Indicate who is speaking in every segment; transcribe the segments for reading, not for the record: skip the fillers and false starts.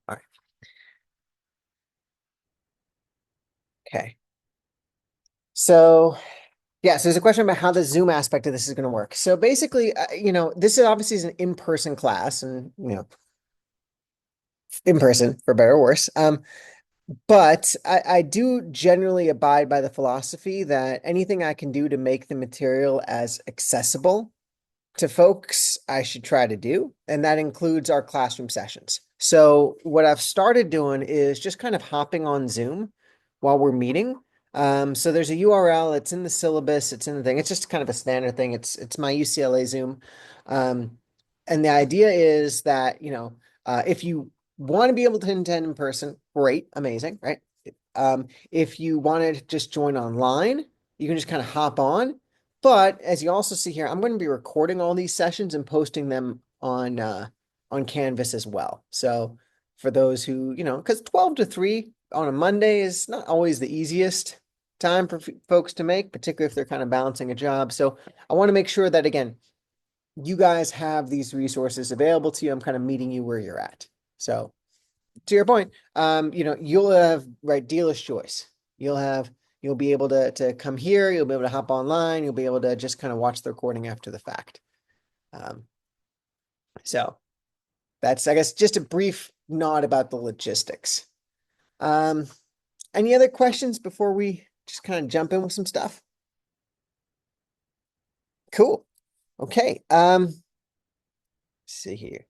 Speaker 1: All right. Okay. So yeah, so there's a question about how the Zoom aspect of this is going to work. So basically, this is obviously is an in-person class, and in person for better or worse. But I do generally abide by the philosophy that anything I can do to make the material as accessible to folks, I should try to do, and that includes our classroom sessions. So what I've started doing is just kind of hopping on Zoom while we're meeting. So there's a URL, it's in the syllabus, it's in the thing. It's just kind of a standard thing. It's my UCLA Zoom. And the idea is that, if you want to be able to attend in person, great, amazing, right? If you want to just join online, you can just kind of hop on. But as you also see here, I'm going to be recording all these sessions and posting them on Canvas as well. So for those who, because 12 to 3 on a Monday is not always the easiest time for folks to make, particularly if they're kind of balancing a job. So I want to make sure that, again, you guys have these resources available to you. I'm kind of meeting you where you're at. So to your point, you'll have right dealer's choice. You'll be able to come here, you'll be able to hop online, you'll be able to just kind of watch the recording after the fact. Um, so that's, I guess, just a brief nod about the logistics. Um, any other questions before we just kind of jump in with some stuff? Cool. Okay. Let's see here.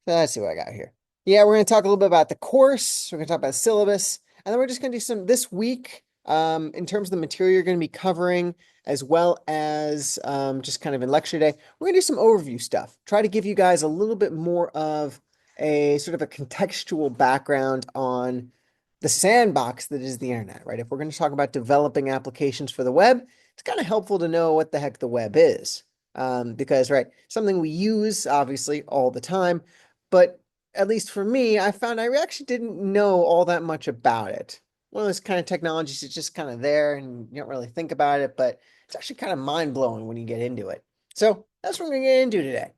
Speaker 1: Let's see what I got here. Yeah, we're going to talk a little bit about the course. We're going to talk about the syllabus, and then we're just going to do some this week in terms of the material you're going to be covering, as well as just kind of in lecture day. We're going to do some overview stuff. Try to give you guys a little bit more of a sort of a contextual background on the sandbox that is the internet, right? If we're going to talk about developing applications for the web, it's kind of helpful to know what the heck the web is. Because, right, something we use obviously all the time, but at least for me, I found I actually didn't know all that much about it. One of those kind of technologies that's just kind of there and you don't really think about it, but it's actually kind of mind blowing when you get into it. So that's what we're going to get into today.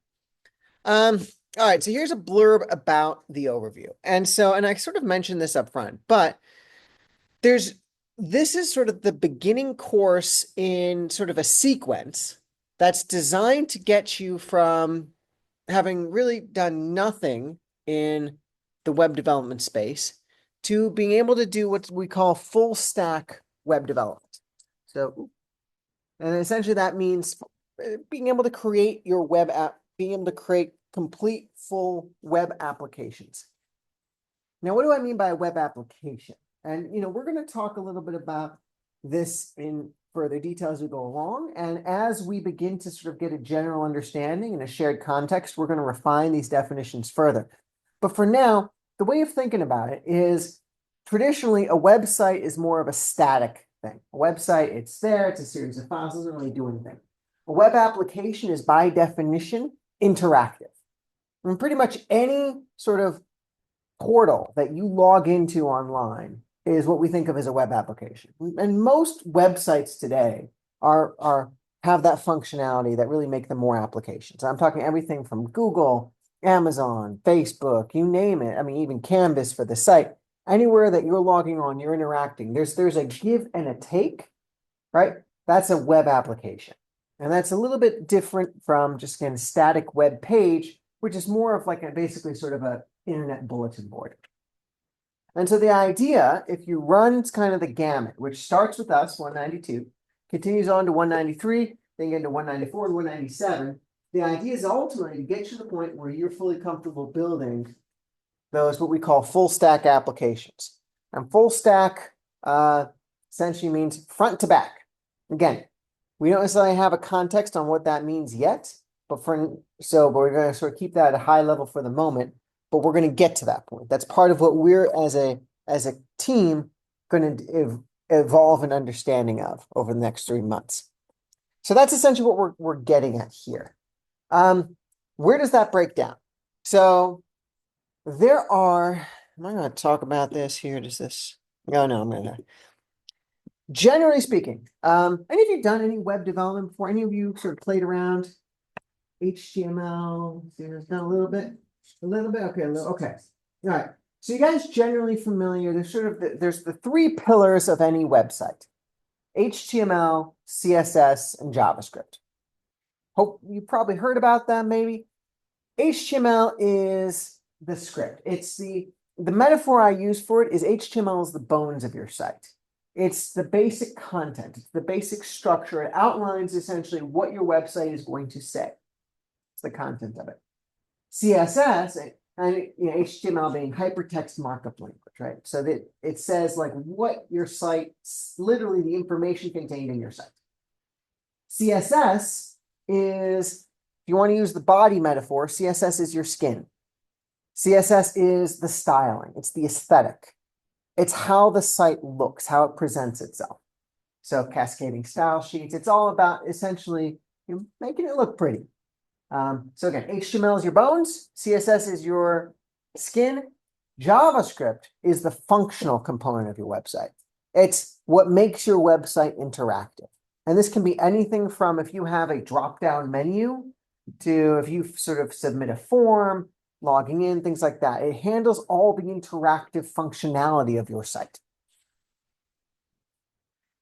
Speaker 1: Um, all right, so here's a blurb about the overview. And I sort of mentioned this up front, but there's this is sort of the beginning course in sort of a sequence that's designed to get you from having really done nothing in the web development space to being able to do what we call full stack web development. So, and essentially that means being able to create your web app, being able to create complete full web applications. Now, what do I mean by a web application? And we're going to talk a little bit about this in further detail as we go along. And as we begin to sort of get a general understanding and a shared context, we're going to refine these definitions further. But for now, the way of thinking about it is traditionally a website is more of a static thing. A website, it's there, it's a series of files, doesn't really do anything. A web application is by definition interactive. And pretty much any sort of portal that you log into online is what we think of as a web application. And most websites today are have that functionality that really make them more applications. I'm talking everything from Google, Amazon, Facebook, you name it. I mean, even Canvas for the site. Anywhere that you're logging on, you're interacting. There's a give and a take, right? That's a web application. And that's a little bit different from just a static web page, which is more of like a basically sort of a internet bulletin board. And so the idea, if you run kind of the gamut, which starts with us, 192, continues on to 193, then get to 194 and 197, the idea is ultimately to get you to the point where you're fully comfortable building those what we call full stack applications. And full stack essentially means front to back. Again, we don't necessarily have a context on what that means yet, but we're going to sort of keep that at a high level for the moment. But we're going to get to that point. That's part of what we're as a team going to evolve an understanding of over the next 3 months. So that's essentially what we're getting at here. Where does that break down? So there are. Am I going to talk about this here? Does this? No, I'm going to. Generally speaking, any of you done any web development before? Any of you sort of played around HTML? Done a little bit. A little bit. Okay. Okay. All right. So you guys generally familiar, there's sort of there's the three pillars of any website: HTML, CSS, and JavaScript. Hope you probably heard about them maybe. HTML is the script. It's the metaphor I use for it is HTML is the bones of your site. It's the basic content. It's the basic structure. It outlines essentially what your website is going to say. It's the content of it. CSS and HTML being hypertext markup language, right? So that it says like what your site, literally the information contained in your site. CSS is, if you want to use the body metaphor, CSS is your skin. CSS is the styling. It's the aesthetic. It's how the site looks, how it presents itself. So cascading style sheets, it's all about essentially making it look pretty. So again, HTML is your bones, CSS is your skin, JavaScript is the functional component of your website. It's what makes your website interactive. And this can be anything from if you have a drop-down menu to if you sort of submit a form, logging in, things like that. It handles all the interactive functionality of your site.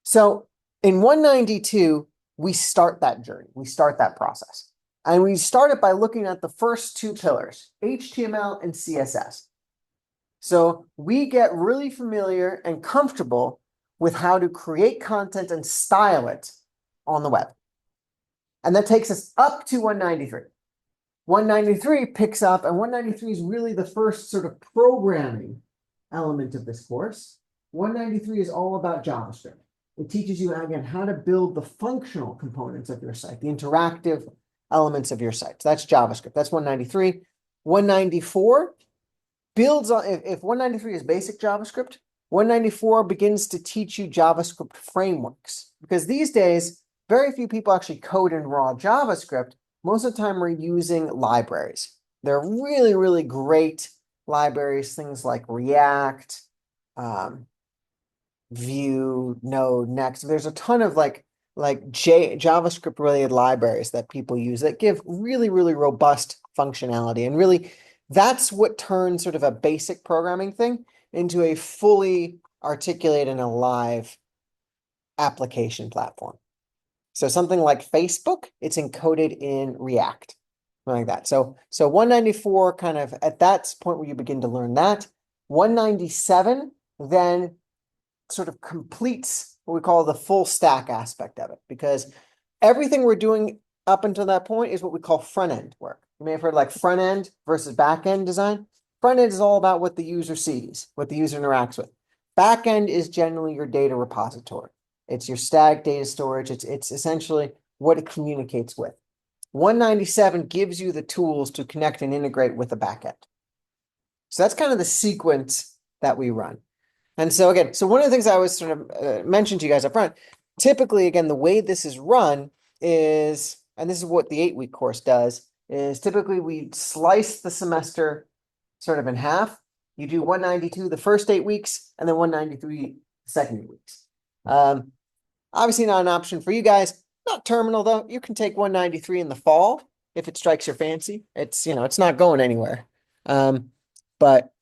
Speaker 1: So in 192, we start that journey. We start that process. And we start it by looking at the first two pillars, HTML and CSS. So we get really familiar and comfortable with how to create content and style it on the web. And that takes us up to 193. 193 picks up, and 193 is really the first sort of programming element of this course. 193 is all about JavaScript. It teaches you, again, how to build the functional components of your site, the interactive elements of your site. So that's JavaScript. That's 193. 194 builds on, if 193 is basic JavaScript, 194 begins to teach you JavaScript frameworks. Because these days, very few people actually code in raw JavaScript. Most of the time we're using libraries. They're really, really great libraries, things like React, Vue, Node, Next. There's a ton of JavaScript related libraries that people use that give really, really robust functionality. And really, that's what turns sort of a basic programming thing into a fully articulated and alive application platform. So something like Facebook, it's encoded in React, like that. So 194 kind of at that point where you begin to learn that. 197 then sort of completes what we call the full stack aspect of it, because everything we're doing up until that point is what we call front end work. You may have heard like front end versus back end design. Front end is all about what the user sees, what the user interacts with. Back end is generally your data repository. It's your static data storage. It's essentially what it communicates with. 197 gives you the tools to connect and integrate with the backend. So that's kind of the sequence that we run. And so again, so one of the things I always sort of mentioned to you guys up front, typically, again, the way this is run is, and this is what the 8-week course does, is typically we slice the semester sort of in half. You do 192 the first 8 weeks, and then 193 the second 8 weeks. Obviously not an option for you guys. Not terminal though. You can take 193 in the fall if it strikes your fancy. It's, it's not going anywhere. But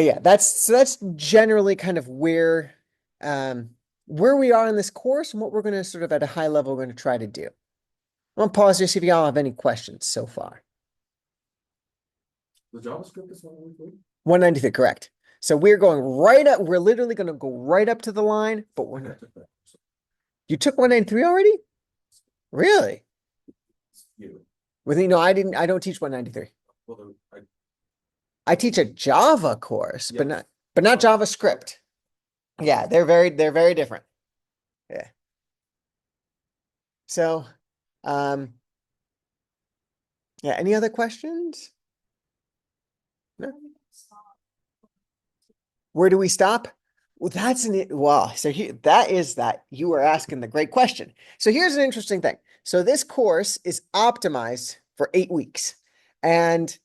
Speaker 1: yeah, that's generally kind of where we are in this course and what we're going to sort of at a high level we're going to try to do. I'm going to pause here, see if y'all have any questions so far.
Speaker 2: The JavaScript is 193?
Speaker 1: 193, correct. So we're going right up. We're literally going to go right up to the line, but we're not. You took 193 already? Really?
Speaker 2: You.
Speaker 1: I don't teach 193.
Speaker 2: Well,
Speaker 1: I teach a Java course,
Speaker 2: Yeah.
Speaker 1: but not JavaScript. Yeah, they're very different. Yeah. So, yeah, any other questions? No? Where do we stop? Well, you are asking the great question. So here's an interesting thing. So this course is optimized for 8 weeks. And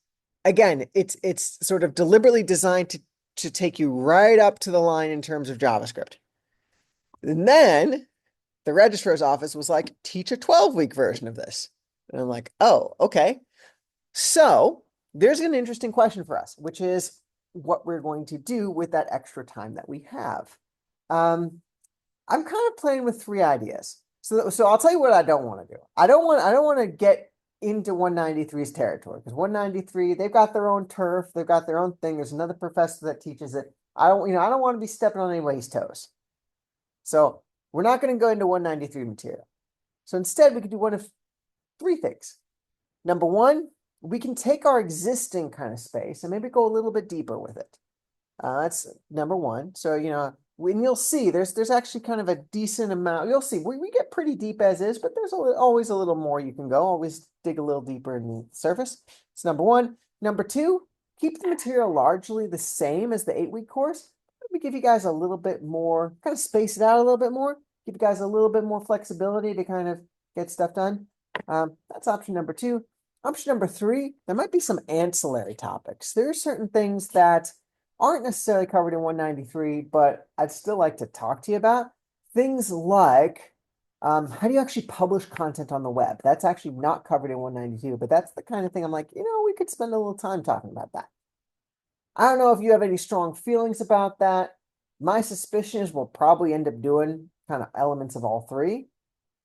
Speaker 1: again, it's sort of deliberately designed to take you right up to the line in terms of JavaScript. And then the registrar's office was like, teach a 12-week version of this. And I'm like, oh, okay. So there's an interesting question for us, which is, what we're going to do with that extra time that we have. Um, I'm kind of playing with three ideas. So I'll tell you what I don't want to do. I don't want to get into 193's territory because 193, they've got their own turf, they've got their own thing. There's another professor that teaches it. I don't want to be stepping on anybody's toes. So we're not going to go into 193 material. So instead, we could do one of three things. Number one, we can take our existing kind of space and maybe go a little bit deeper with it. That's number one. So, when you'll see, there's actually kind of a decent amount. You'll see, we get pretty deep as is, but there's always a little more you can go. Always dig a little deeper in the surface. It's number one. Number two, keep the material largely the same as the 8-week course. Let me give you guys a little bit more, kind of space it out a little bit more, give you guys a little bit more flexibility to kind of get stuff done. That's option number two. Option number three, there might be some ancillary topics. There are certain things that aren't necessarily covered in 193, but I'd still like to talk to you about. Things like how do you actually publish content on the web? That's actually not covered in 192, but that's the kind of thing I'm like, we could spend a little time talking about that. I don't know if you have any strong feelings about that. My suspicion is we'll probably end up doing kind of elements of all three.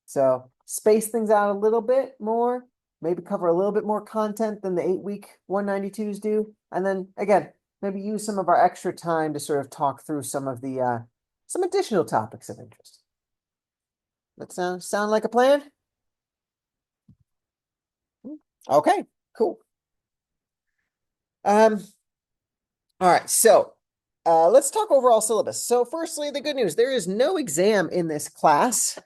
Speaker 1: So space things out a little bit more, maybe cover a little bit more content than the 8-week 192s do. And then again, maybe use some of our extra time to sort of talk through some of the some additional topics of interest. That sound like a plan? Okay, cool. Um, all right, so let's talk overall syllabus. So firstly, the good news, there is no exam in this class.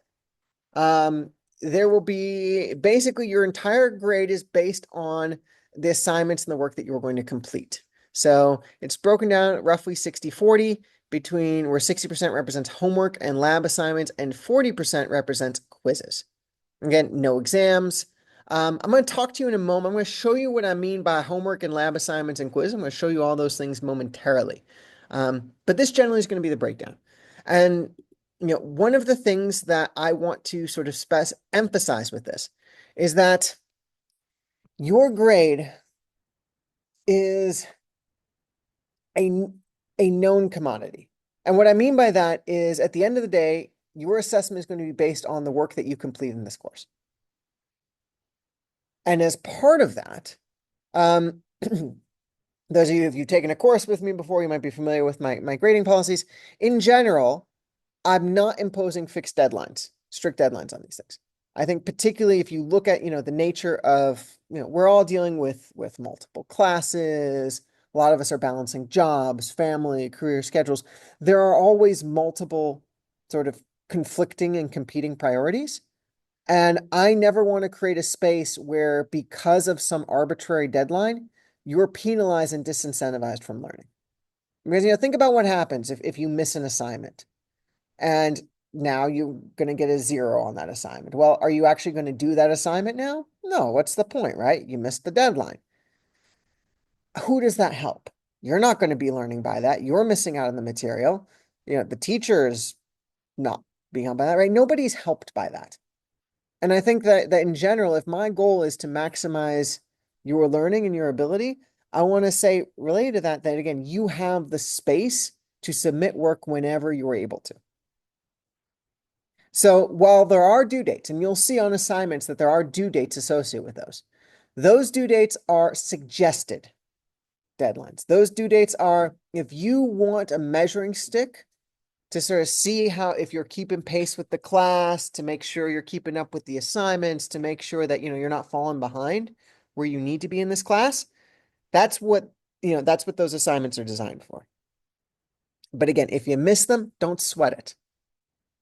Speaker 1: Um, there will be basically your entire grade is based on the assignments and the work that you're going to complete. So it's broken down roughly 60-40 between where 60% represents homework and lab assignments and 40% represents quizzes. Again, no exams. I'm going to talk to you in a moment. I'm going to show you what I mean by homework and lab assignments and quiz. I'm going to show you all those things momentarily. But this generally is going to be the breakdown. And one of the things that I want to sort of emphasize with this is that your grade is a, a known commodity. And what I mean by that is at the end of the day, your assessment is going to be based on the work that you complete in this course. And as part of that, those of you, if you've taken a course with me before, you might be familiar with my grading policies. In general, I'm not imposing fixed deadlines, strict deadlines on these things. I think particularly if you look at, the nature of, we're all dealing with multiple classes. A lot of us are balancing jobs, family, career schedules. There are always multiple sort of conflicting and competing priorities. And I never want to create a space where because of some arbitrary deadline, you're penalized and disincentivized from learning. Because, think about what happens if you miss an assignment and now you're going to get a 0 on that assignment. Well, are you actually going to do that assignment now? No, what's the point, right? You missed the deadline. Who does that help? You're not going to be learning by that. You're missing out on the material. The teacher is not being helped by that, right? Nobody's helped by that. And I think that in general, if my goal is to maximize your learning and your ability, I want to say related to that again, you have the space to submit work whenever you're able to. So while there are due dates, and you'll see on assignments that there are due dates associated with those due dates are suggested deadlines. Those due dates are, if you want a measuring stick to sort of see how, if you're keeping pace with the class, to make sure you're keeping up with the assignments, to make sure that, you're not falling behind where you need to be in this class. That's what those assignments are designed for. But again, if you miss them, don't sweat it.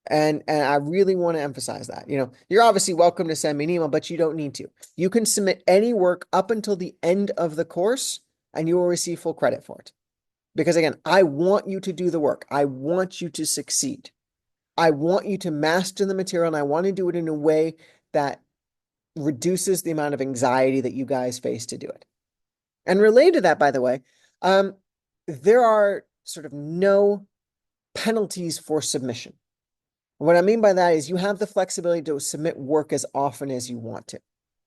Speaker 1: And I really want to emphasize that. You're obviously welcome to send me an email, but you don't need to. You can submit any work up until the end of the course, and you will receive full credit for it. Because again, I want you to do the work. I want you to succeed. I want you to master the material, and I want to do it in a way that reduces the amount of anxiety that you guys face to do it. And related to that, by the way, there are sort of no penalties for submission. What I mean by that is you have the flexibility to submit work as often as you want to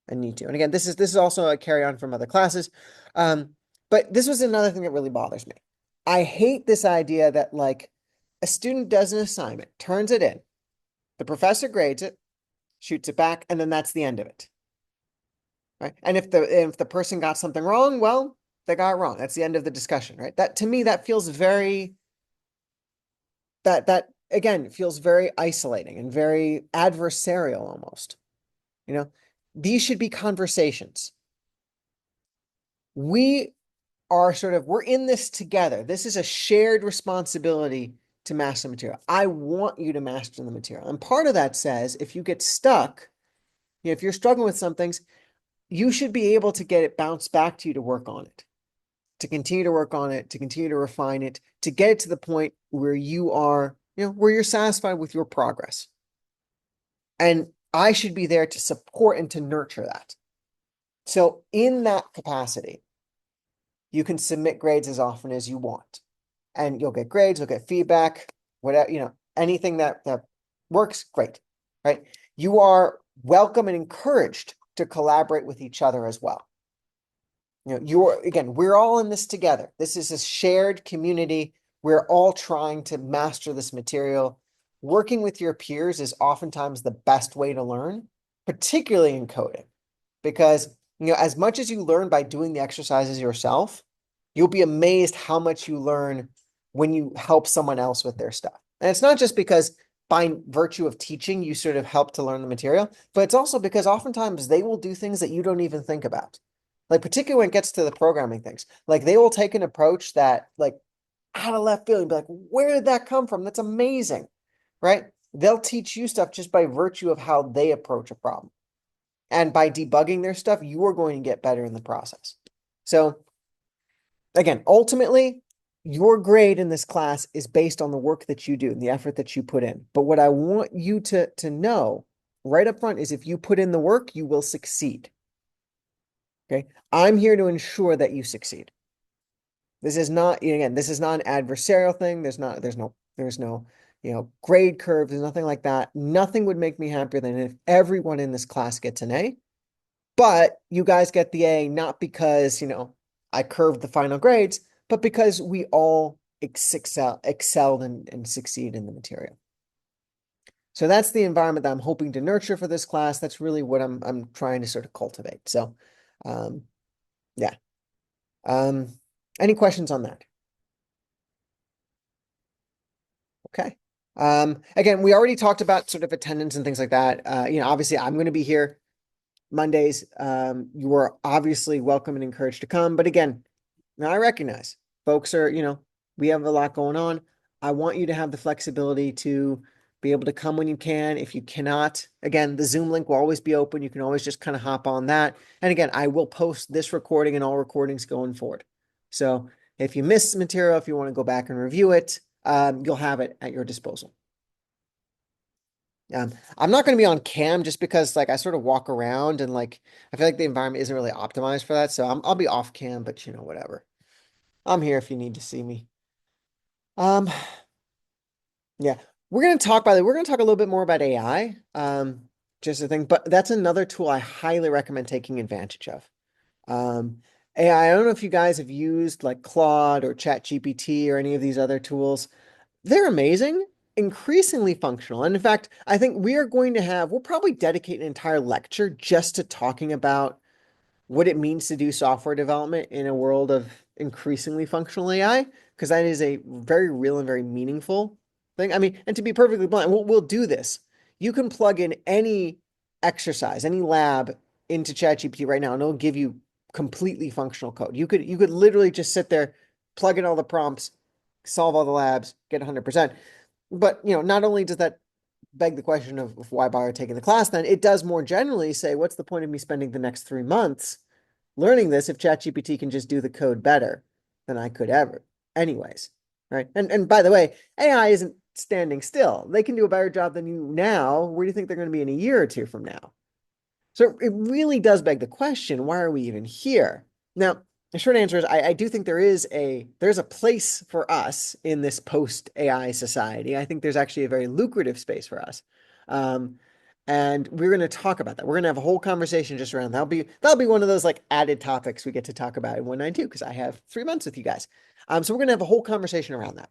Speaker 1: and need to. And again, this is also a carry on from other classes. But this was another thing that really bothers me. I hate this idea that like a student does an assignment, turns it in, the professor grades it, shoots it back, and then that's the end of it. Right? And if the person got something wrong, well, they got it wrong. That's the end of the discussion, right? That to me, that feels very that again feels very isolating and very adversarial almost. You know, these should be conversations. We are we're in this together. This is a shared responsibility to master the material. I want you to master the material. And part of that says if you get stuck, if you're struggling with some things, you should be able to get it bounced back to you to work on it, to continue to work on it, to continue to refine it, to get it to the point where you are, where you're satisfied with your progress. And I should be there to support and to nurture that. So in that capacity, you can submit grades as often as you want. And you'll get grades, you'll get feedback, whatever, anything that works, great. Right? You are welcome and encouraged to collaborate with each other as well. We're all in this together. This is a shared community. We're all trying to master this material. Working with your peers is oftentimes the best way to learn, particularly in coding, because as much as you learn by doing the exercises yourself, you'll be amazed how much you learn when you help someone else with their stuff. And it's not just because by virtue of teaching, you sort of help to learn the material, but it's also because oftentimes they will do things that you don't even think about. Like particularly when it gets to the programming things, like they will take an approach that like out of left field and be like, where did that come from? That's amazing, right? They'll teach you stuff just by virtue of how they approach a problem. And by debugging their stuff, you are going to get better in the process. So again, ultimately, your grade in this class is based on the work that you do and the effort that you put in. But what I want you to know right up front is if you put in the work, you will succeed. Okay. I'm here to ensure that you succeed. This is not, again, this is not an adversarial thing. There's no, grade curve. There's nothing like that. Nothing would make me happier than if everyone in this class gets an A. But you guys get the A not because, I curved the final grades, but because we all excelled and succeed in the material. So that's the environment that I'm hoping to nurture for this class. That's really what I'm trying to sort of cultivate. So, yeah. Um, any questions on that? Okay. Again, we already talked about sort of attendance and things like that. Obviously I'm going to be here Mondays. You are obviously welcome and encouraged to come. But again, now I recognize folks are, we have a lot going on. I want you to have the flexibility to be able to come when you can. If you cannot, again, the Zoom link will always be open. You can always just kind of hop on that. And again, I will post this recording and all recordings going forward. So if you miss material, if you want to go back and review it, you'll have it at your disposal. I'm not going to be on cam just because like I sort of walk around and like I feel like the environment isn't really optimized for that. So I'll be off cam, but whatever. I'm here if you need to see me. Um, yeah, by the way, we're gonna talk a little bit more about AI. Just a thing, but that's another tool I highly recommend taking advantage of. Um, AI, I don't know if you guys have used like Claude or ChatGPT or any of these other tools. They're amazing, increasingly functional. And in fact, I think we'll probably dedicate an entire lecture just to talking about what it means to do software development in a world of increasingly functional AI, because that is a very real and very meaningful thing. I mean, and to be perfectly blunt, we'll do this. You can plug in any exercise, any lab into ChatGPT right now, and it'll give you completely functional code. You could literally just sit there, plug in all the prompts, solve all the labs, get 100%. But not only does that beg the question of why bother taking the class, then it does more generally say, what's the point of me spending the next 3 months learning this if ChatGPT can just do the code better than I could ever? Anyways, right? And by the way, AI isn't standing still. They can do a better job than you now. Where do you think they're going to be in a year or two from now? So it really does beg the question, why are we even here? Now, the short answer is I do think there's a place for us in this post AI society. I think there's actually a very lucrative space for us. Um, And we're going to talk about that. We're going to have a whole conversation just around that'll be one of those like added topics we get to talk about in 192 because I have 3 months with you guys. So we're going to have a whole conversation around that.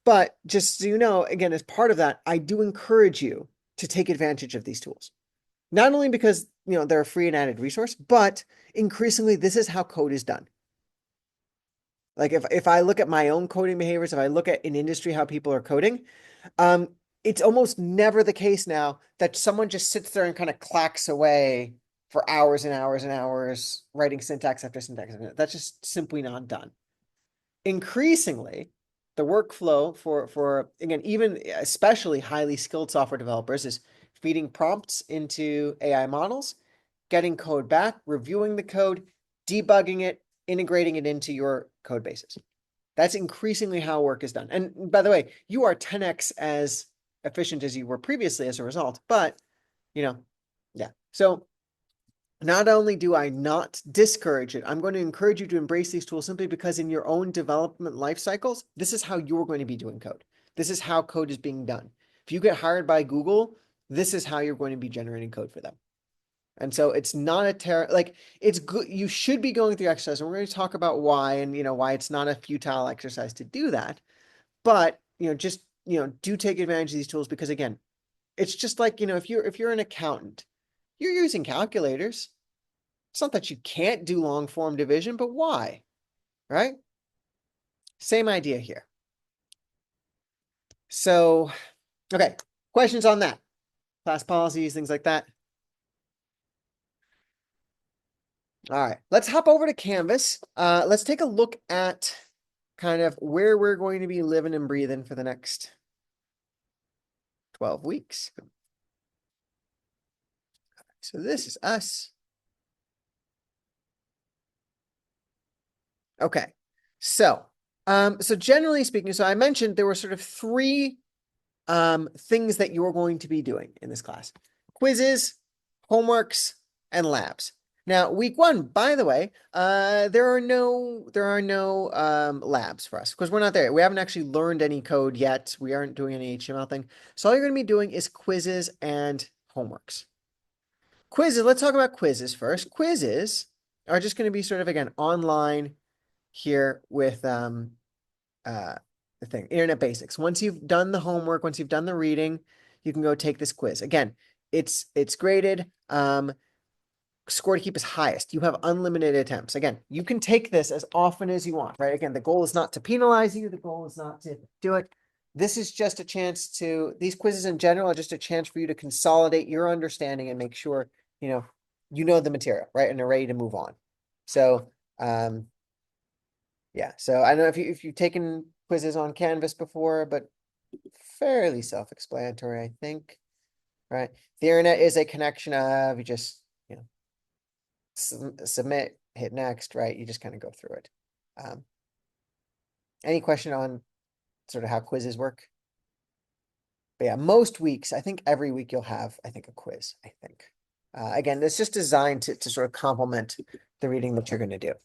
Speaker 1: But just so you know, again, as part of that, I do encourage you to take advantage of these tools. Not only because, they're a free and added resource, but increasingly this is how code is done. Like if I look at my own coding behaviors, if I look at in industry how people are coding, it's almost never the case now that someone just sits there and kind of clacks away for hours and hours and hours writing syntax after syntax. That's just simply not done. Increasingly, the workflow for again, even especially highly skilled software developers is feeding prompts into AI models, getting code back, reviewing the code, debugging it, integrating it into your code bases. That's increasingly how work is done. And by the way, you are 10x as efficient as you were previously as a result, but yeah. So not only do I not discourage it, I'm going to encourage you to embrace these tools simply because in your own development life cycles, this is how you're going to be doing code. This is how code is being done. If you get hired by Google, this is how you're going to be generating code for them. And so it's not it's good. You should be going through exercise. And we're going to talk about why and, why it's not a futile exercise to do that. But, just, do take advantage of these tools because again, it's just like, if you're an accountant, you're using calculators. It's not that you can't do long form division, but why? Right? Same idea here. So, okay, questions on that? Class policies, things like that. All right, let's hop over to Canvas. Let's take a look at kind of where we're going to be living and breathing for the next 12 weeks. So this is us. Okay, so generally speaking, so I mentioned there were sort of three things that you're going to be doing in this class: quizzes, homeworks, and labs. Now, week one, by the way, there are no labs for us because we're not there. We haven't actually learned any code yet. We aren't doing any HTML thing. So all you're going to be doing is quizzes and homeworks. Quizzes, let's talk about quizzes first. Quizzes are just going to be sort of, again, online here with the thing, internet basics. Once you've done the homework, once you've done the reading, you can go take this quiz. Again, it's graded. Score to keep is highest. You have unlimited attempts. Again, you can take this as often as you want, right? Again, the goal is not to penalize you. The goal is not to do it. This is just a chance these quizzes in general are just a chance for you to consolidate your understanding and make sure, you know the material, right? And are ready to move on. So, yeah. So I don't know if you've taken quizzes on Canvas before, but fairly self-explanatory, I think. Right. The internet is a connection of you just, submit, hit next, right? You just kind of go through it. Any question on sort of how quizzes work? But yeah, most weeks, I think every week you'll have, I think, a quiz, I think. Again, it's just designed to sort of complement the reading that you're going to do.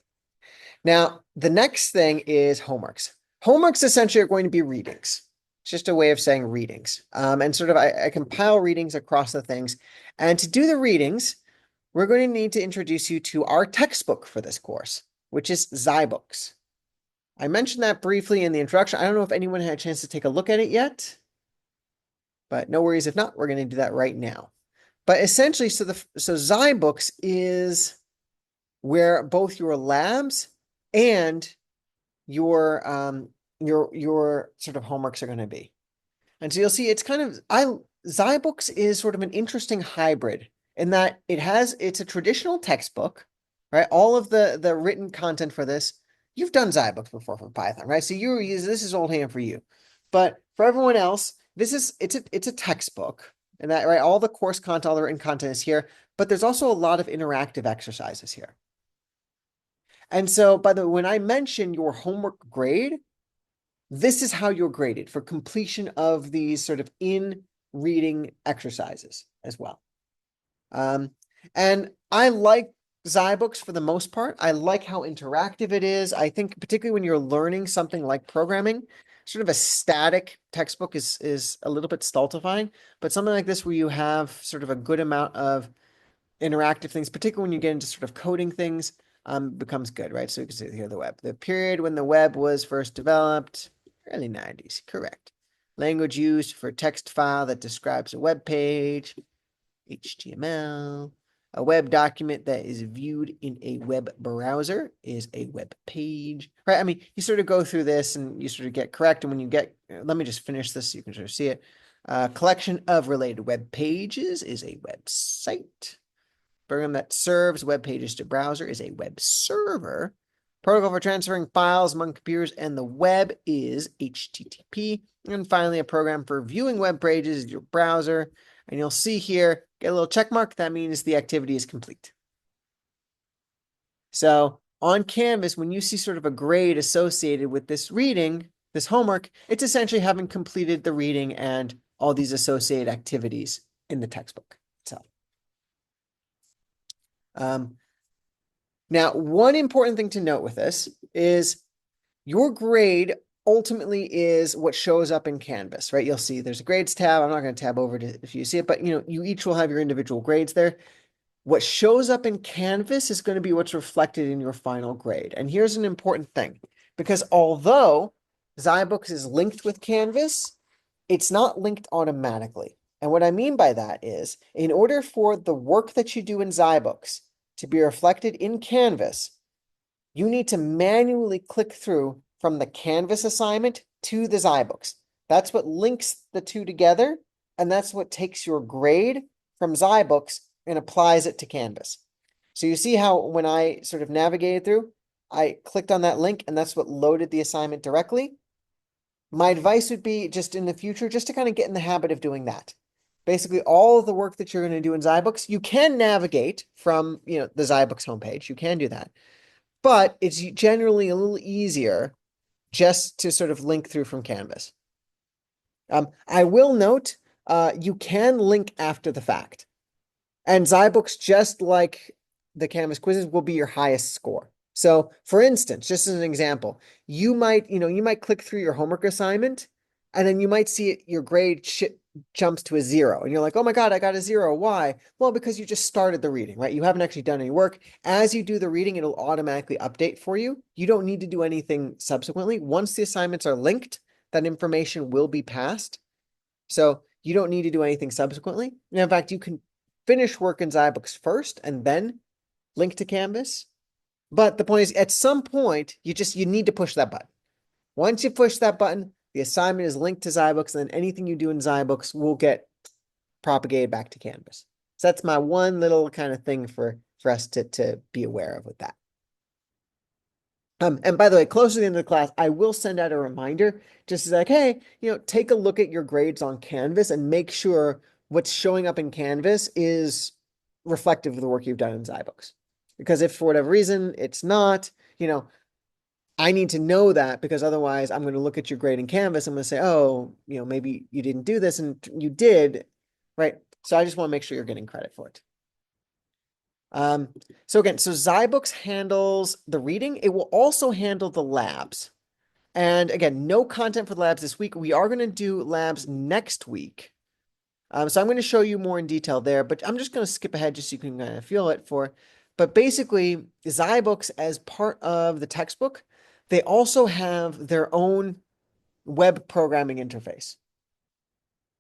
Speaker 1: Now, the next thing is homeworks. Homeworks essentially are going to be readings. It's just a way of saying readings. And sort of I compile readings across the things. And to do the readings, we're going to need to introduce you to our textbook for this course, which is zyBooks. I mentioned that briefly in the introduction. I don't know if anyone had a chance to take a look at it yet, but no worries if not, we're going to do that right now. But essentially, so zyBooks is where both your labs and your sort of homeworks are going to be. And so you'll see it's kind of zyBooks is sort of an interesting hybrid in that it's a traditional textbook, right? All of the written content for this, you've done zyBooks before for Python, right? So this is old hand for you. But for everyone else, it's a textbook, and that, right, all the course content, all the written content is here, but there's also a lot of interactive exercises here. And so when I mention your homework grade, this is how you're graded for completion of these sort of in-reading exercises as well. And I like Zybooks for the most part. I like how interactive it is. I think particularly when you're learning something like programming, sort of a static textbook is a little bit stultifying, but something like this where you have sort of a good amount of interactive things, particularly when you get into sort of coding things, becomes good, right? So you can see here the web. The period when the web was first developed, early 90s, correct. Language used for text file that describes a web page, HTML. A web document that is viewed in a web browser is a web page, right? I mean, you sort of go through this and you sort of get correct. And when you get, let me just finish this so you can sort of see it. Collection of related web pages is a website. Program that serves web pages to browser is a web server. Protocol for transferring files among computers and the web is HTTP. And finally, a program for viewing web pages is your browser. And you'll see here, get a little check mark. That means the activity is complete. So on Canvas, when you see sort of a grade associated with this reading, this homework, it's essentially having completed the reading and all these associated activities in the textbook itself. Now, one important thing to note with this is your grade ultimately is what shows up in Canvas, right? You'll see there's a grades tab. I'm not going to tab over to if you see it, but you each will have your individual grades there. What shows up in Canvas is going to be what's reflected in your final grade. And here's an important thing, because although Zybooks is linked with Canvas, it's not linked automatically. And what I mean by that is, in order for the work that you do in Zybooks to be reflected in Canvas, you need to manually click through from the Canvas assignment to the Zybooks. That's what links the two together, and that's what takes your grade from Zybooks and applies it to Canvas. So you see how when I sort of navigated through, I clicked on that link, and that's what loaded the assignment directly. My advice would be just in the future, just to kind of get in the habit of doing that. Basically, all of the work that you're going to do in Zybooks, you can navigate from, the Zybooks homepage. You can do that. But it's generally a little easier just to sort of link through from Canvas. I will note, you can link after the fact. And Zybooks, just like the Canvas quizzes, will be your highest score. So for instance, just as an example, you might click through your homework assignment and then you might see your grade jumps to a 0 and you're like, oh my God, I got a 0. Why? Well, because you just started the reading, right? You haven't actually done any work. As you do the reading, it'll automatically update for you. You don't need to do anything subsequently. Once the assignments are linked, that information will be passed. So you don't need to do anything subsequently. And in fact, you can finish work in Zybooks first and then link to Canvas. But the point is, at some point, you need to push that button. Once you push that button, the assignment is linked to Zybooks, and then anything you do in Zybooks will get propagated back to Canvas. So that's my one little kind of thing for us to be aware of with that. And by the way, closer to the end of the class, I will send out a reminder just like, hey, take a look at your grades on Canvas and make sure what's showing up in Canvas is reflective of the work you've done in Zybooks. Because if for whatever reason it's not, I need to know that, because otherwise I'm going to look at your grade in Canvas. I'm going to say, oh, maybe you didn't do this and you did, right? So I just want to make sure you're getting credit for it. So Zybooks handles the reading. It will also handle the labs. And again, no content for the labs this week. We are going to do labs next week. So I'm going to show you more in detail there, but I'm just going to skip ahead just so you can kind of feel it for. But basically, Zybooks, as part of the textbook, they also have their own web programming interface.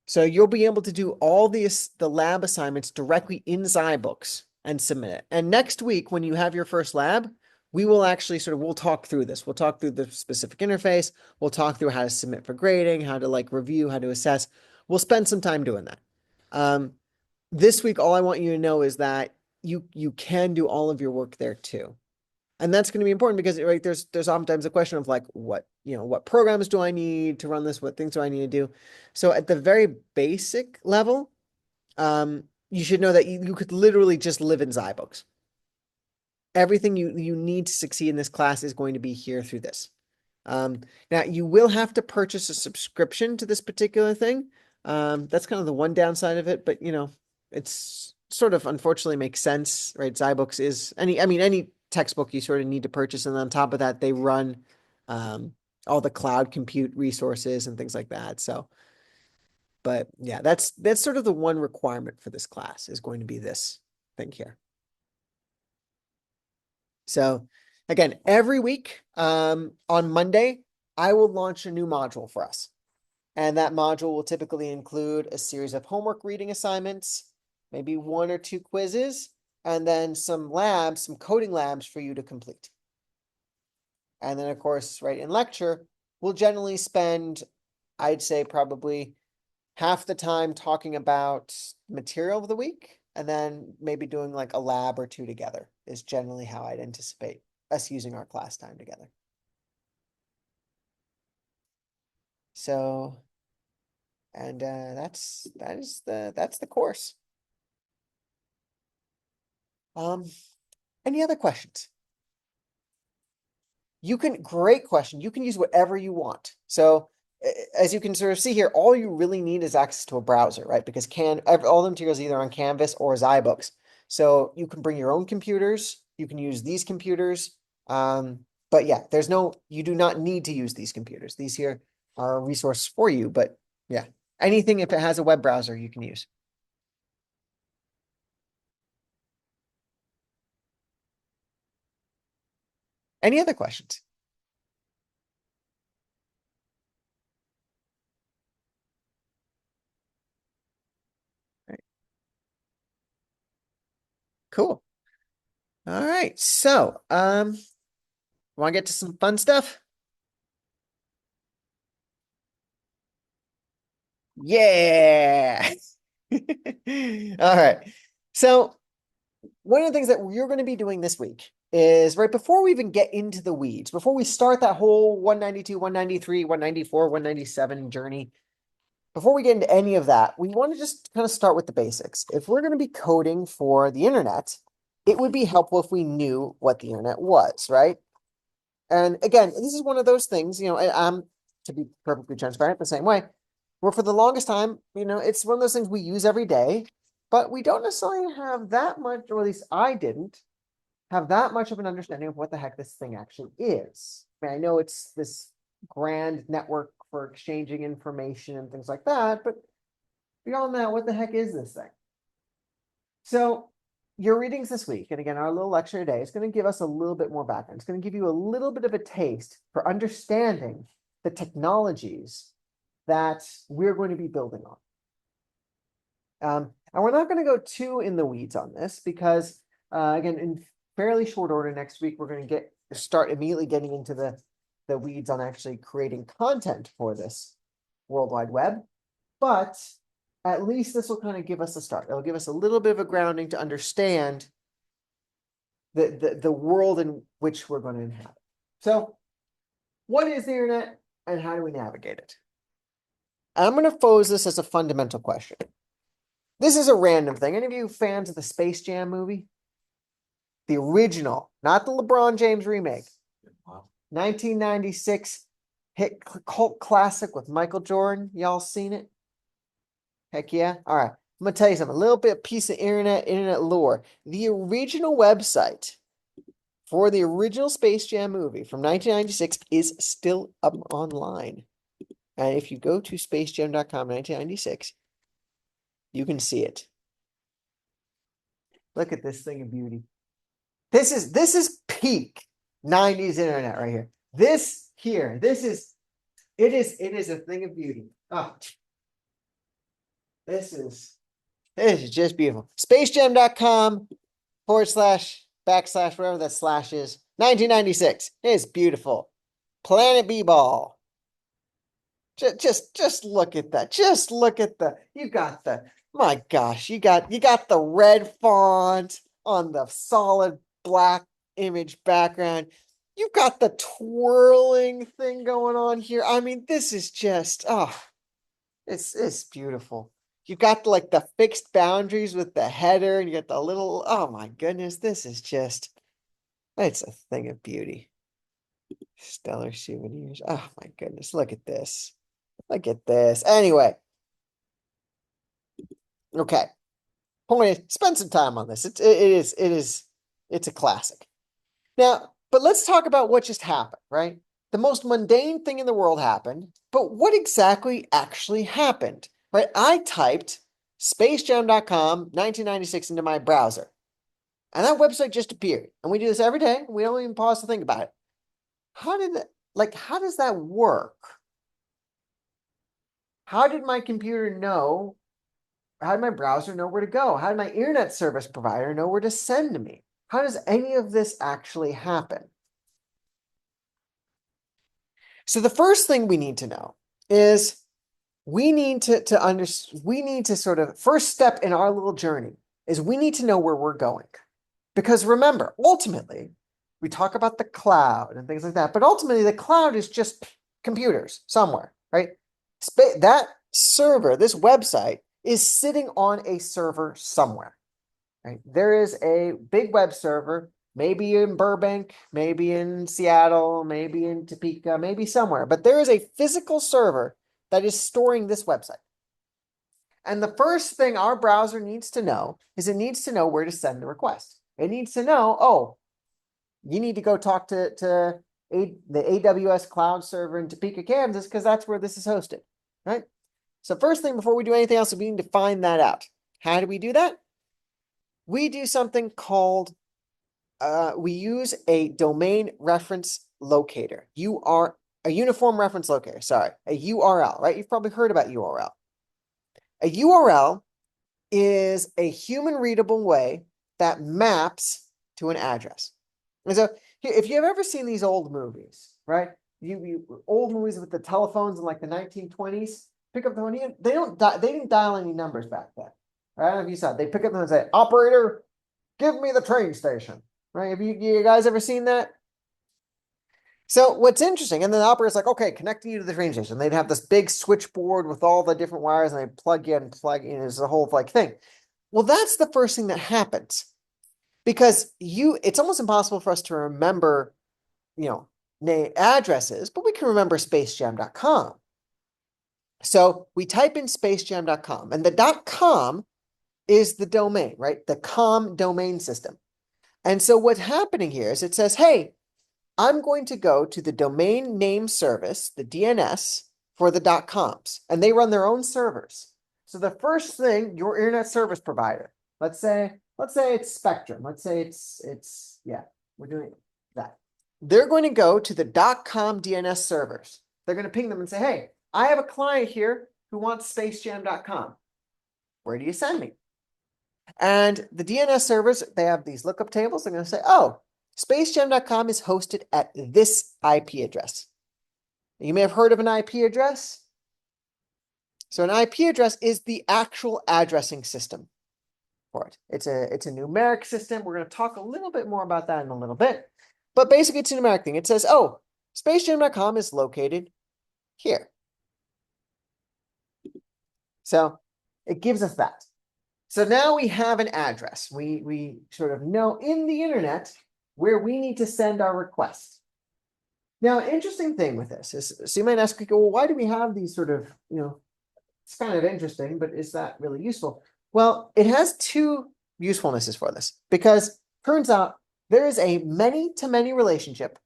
Speaker 1: So you'll be able to do all the lab assignments directly in Zybooks and submit it. And next week, when you have your first lab, we will actually we'll talk through this. We'll talk through the specific interface. We'll talk through how to submit for grading, how to review, how to assess. We'll spend some time doing that. This week, all I want you to know is that you can do all of your work there too. And that's going to be important because, right, there's oftentimes a question of what programs do I need to run this? What things do I need to do? So at the very basic level, you should know that you could literally just live in Zybooks. Everything you need to succeed in this class is going to be here through this. Now you will have to purchase a subscription to this particular thing. That's kind of the one downside of it, but it's sort of unfortunately makes sense, right? Zybooks is any textbook you sort of need to purchase, and on top of that, they run um, all the cloud compute resources and things like that. So, but yeah, that's sort of the one requirement for this class is going to be this thing here. So again, every week on Monday, I will launch a new module for us. And that module will typically include a series of homework reading assignments, maybe one or two quizzes, and then some labs, some coding labs for you to complete. And then, of course, right in lecture, we'll generally spend, I'd say, probably half the time talking about material of the week, and then maybe doing like a lab or two together is generally how I'd anticipate us using our class time together. So, and that's the course. Um, any other questions? Great question. You can use whatever you want. So as you can sort of see here, all you really need is access to a browser, right? Because all the materials either on Canvas or Zybooks. So you can bring your own computers. You can use these computers. But yeah, you do not need to use these computers. These here are a resource for you. But yeah, anything if it has a web browser, you can use. Any other questions? All right, cool. All right. So, want to get to some fun stuff? Yeah. All right. So one of the things that you're going to be doing this week is right before we even get into the weeds, before we start that whole 192, 193, 194, 197 journey, before we get into any of that, we want to just kind of start with the basics. If we're going to be coding for the internet, it would be helpful if we knew what the internet was, right? And again, this is one of those things, I'm to be perfectly transparent the same way, where for the longest time, it's one of those things we use every day, but we don't necessarily have that much, or at least I didn't have that much of an understanding of what the heck this thing actually is. I know it's this grand network for exchanging information and things like that, but beyond that, what the heck is this thing? So your readings this week, and again, our little lecture today is going to give us a little bit more background. It's going to give you a little bit of a taste for understanding the technologies that we're going to be building on. And we're not going to go too in the weeds on this because, again, in fairly short order next week, we're going to start immediately getting into the weeds on actually creating content for this World Wide Web. But at least this will kind of give us a start. It'll give us a little bit of a grounding to understand the world in which we're going to inhabit. So what is the internet and how do we navigate it? I'm going to pose this as a fundamental question. This is a random thing. Any of you fans of the Space Jam movie? The original, not the LeBron James remake.
Speaker 2: Wow.
Speaker 1: 1996 hit cult classic with Michael Jordan. Y'all seen it? Heck yeah. All right. I'm going to tell you something, a little bit piece of internet lore. The original website for the original Space Jam movie from 1996 is still up online. And if you go to spacejam.com 1996, you can see it. Look at this thing of beauty. This is peak 90s internet right here. It is a thing of beauty. Oh, this is just beautiful. Spacejam.com // whatever that slash is. 1996. It's beautiful. Planet B-Ball. Just look at that. Just look at my gosh, you got the red font on the solid black image background. You've got the twirling thing going on here. I mean, this is just it's beautiful. You've got like the fixed boundaries with the header, and you got the little, oh my goodness, it's a thing of beauty. Stellar souvenirs. Oh my goodness, look at this. Look at this. Anyway, okay. Point is, spend some time on this. It's a classic. Now, but let's talk about what just happened, right? The most mundane thing in the world happened, but what exactly actually happened, right? I typed spacejam.com 1996 into my browser, and that website just appeared. And we do this every day. We don't even pause to think about it. How did that, how does that work? How did my computer know? How did my browser know where to go? How did my internet service provider know where to send me? How does any of this actually happen? So the first thing we need to know is we need we need to sort of first step in our little journey is we need to know where we're going. Because remember, ultimately, we talk about the cloud and things like that, but ultimately the cloud is just computers somewhere, right? That server, this website is sitting on a server somewhere, right? There is a big web server, maybe in Burbank, maybe in Seattle, maybe in Topeka, maybe somewhere, but there is a physical server that is storing this website. And the first thing our browser needs to know is it needs to know where to send the request. It needs to know, oh, you need to go talk to the AWS cloud server in Topeka, Kansas, because that's where this is hosted, right? So first thing before we do anything else, we need to find that out. How do we do that? We do something called, we use a domain reference locator. A uniform reference locator, sorry, a URL, right? You've probably heard about URL. A URL is a human readable way that maps to an address. And so if you've ever seen these old movies, right? Old movies with the telephones in like the 1920s, pick up the phone. They didn't dial any numbers back then. Right? I don't know if you saw it. They pick up the phone and say, "Operator, give me the train station." Right? Have you guys ever seen that? So what's interesting, and then the operator's like, okay, connecting you to the train station. They'd have this big switchboard with all the different wires, and they plug in, plug in. It's a whole like thing. Well, that's the first thing that happens because it's almost impossible for us to remember, addresses, but we can remember spacejam.com. So we type in spacejam.com, and the .com is the domain, right? The com domain system. And so what's happening here is it says, hey, I'm going to go to the domain name service, the DNS, for the .coms, and they run their own servers. So the first thing, your internet service provider, let's say it's Spectrum. Let's say yeah, we're doing that. They're going to go to the .com DNS servers. They're going to ping them and say, hey, I have a client here who wants spacejam.com. Where do you send me? And the DNS servers, they have these lookup tables. They're going to say, oh, spacejam.com is hosted at this IP address. You may have heard of an IP address. So an IP address is the actual addressing system for it. It's a numeric system. We're going to talk a little bit more about that in a little bit. But basically, it's a numeric thing. It says, oh, spacejam.com is located here. So it gives us that. So now we have an address. We sort of know in the internet where we need to send our request. Now, an interesting thing with this is, so you might ask, well, why do we have these sort of, it's kind of interesting, but is that really useful? Well, it has two usefulnesses for this because turns out there is a many-to-many relationship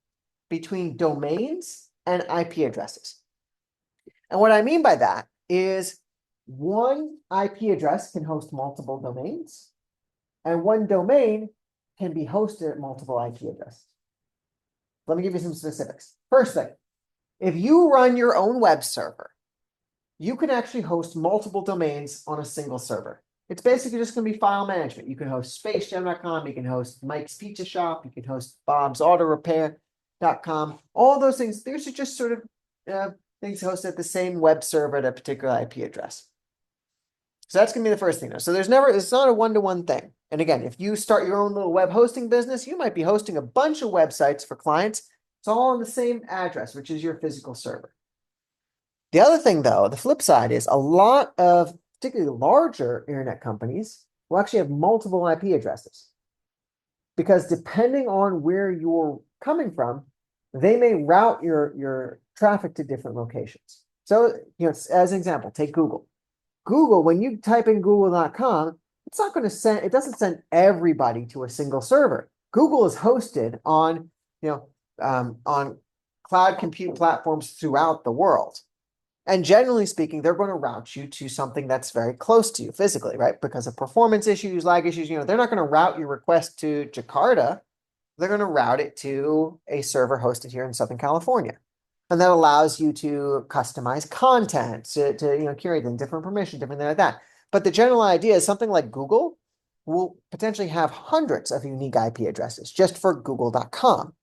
Speaker 1: between domains and IP addresses. And what I mean by that is one IP address can host multiple domains, and one domain can be hosted at multiple IP addresses. Let me give you some specifics. First thing, if you run your own web server, you can actually host multiple domains on a single server. It's basically just going to be file management. You can host spacejam.com, you can host Mike's Pizza Shop, you can host bobsautorepair.com. All those things, these are just sort of things hosted at the same web server at a particular IP address. So that's going to be the first thing. So it's not a one-to-one thing. And again, if you start your own little web hosting business, you might be hosting a bunch of websites for clients. It's all on the same address, which is your physical server. The other thing, though, the flip side is a lot of particularly larger internet companies will actually have multiple IP addresses. Because depending on where you're coming from, they may route your traffic to different locations. So, as an example, take Google. Google, when you type in google.com, it's not going to send, it doesn't send everybody to a single server. Google is hosted on, on cloud compute platforms throughout the world. And generally speaking, they're going to route you to something that's very close to you physically, right? Because of performance issues, lag issues, they're not going to route your request to Jakarta. They're going to route it to a server hosted here in Southern California. And that allows you to customize content, to curate in different permissions, different things like that. But the general idea is something like Google will potentially have hundreds of unique IP addresses just for google.com.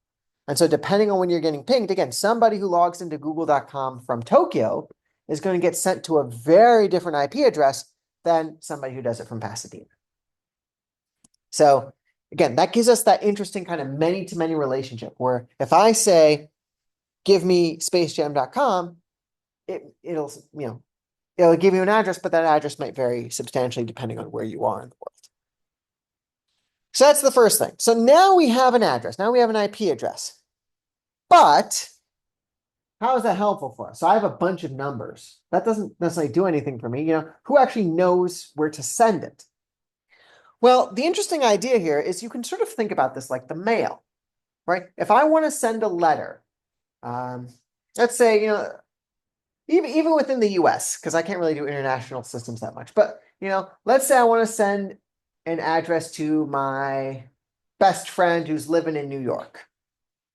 Speaker 1: And so depending on when you're getting pinged, again, somebody who logs into google.com from Tokyo is going to get sent to a very different IP address than somebody who does it from Pasadena. So again, that gives us that interesting kind of many-to-many relationship where if I say, give me spacejam.com, it'll give you an address, but that address might vary substantially depending on where you are in the world. So that's the first thing. So now we have an address. Now we have an IP address. But how is that helpful for us? So I have a bunch of numbers. That doesn't necessarily do anything for me. Who actually knows where to send it? Well, the interesting idea here is you can sort of think about this like the mail, right? If I want to send a letter, let's say, even within the US, because I can't really do international systems that much, but, let's say I want to send an address to my best friend who's living in New York.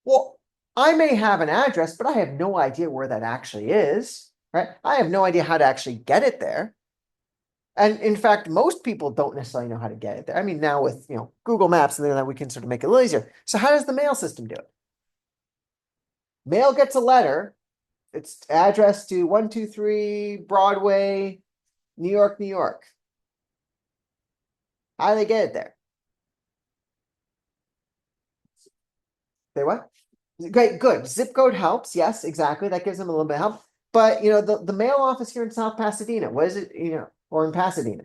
Speaker 1: Well, I may have an address, but I have no idea where that actually is, right? I have no idea how to actually get it there. And in fact, most people don't necessarily know how to get it there. I mean, now with, Google Maps and that we can sort of make it a little easier. So how does the mail system do it? Mail gets a letter. It's addressed to 123 Broadway, New York, New York. How do they get it there? Say what? Great, good. Zip code helps. Yes, exactly. That gives them a little bit of help. But the mail office here in South Pasadena, what is it? Or in Pasadena,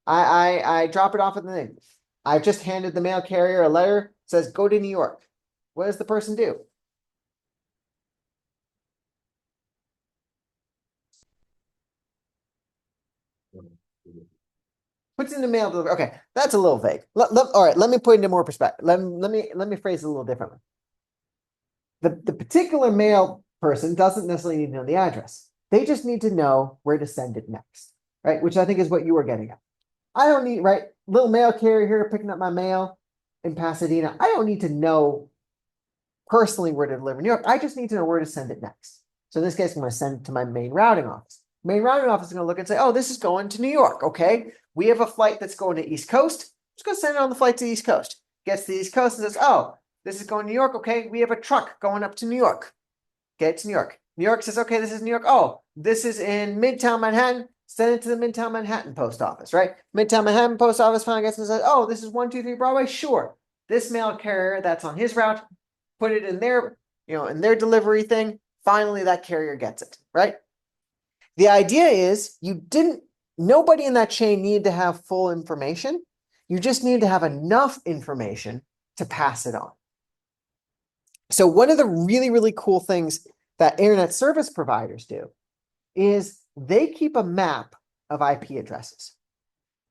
Speaker 1: I drop it off at the thing. I just handed the mail carrier a letter, says go to New York. What does the person do? Puts in the mail delivery. Okay, that's a little vague. All right, let me put it into more perspective. Let me phrase it a little differently. The particular mail person doesn't necessarily need to know the address. They just need to know where to send it next, right? Which I think is what you were getting at. I don't need, right? Little mail carrier here picking up my mail in Pasadena. I don't need to know personally where to deliver in New York. I just need to know where to send it next. So in this case, I'm going to send it to my main routing office. Main routing office is going to look and say, oh, this is going to New York. Okay. We have a flight that's going to East Coast. I'm just going to send it on the flight to the East Coast. Gets to the East Coast and says, oh, this is going to New York. Okay. We have a truck going up to New York. Get it to New York. New York says, okay, this is New York. Oh, this is in Midtown Manhattan. Send it to the Midtown Manhattan post office, right? Midtown Manhattan post office finally gets and says, oh, this is 123 Broadway. Sure. This mail carrier that's on his route, put it in their, in their delivery thing. Finally, that carrier gets it, right? The idea is nobody in that chain needed to have full information. You just need to have enough information to pass it on. So one of the really, really cool things that internet service providers do is they keep a map of IP addresses.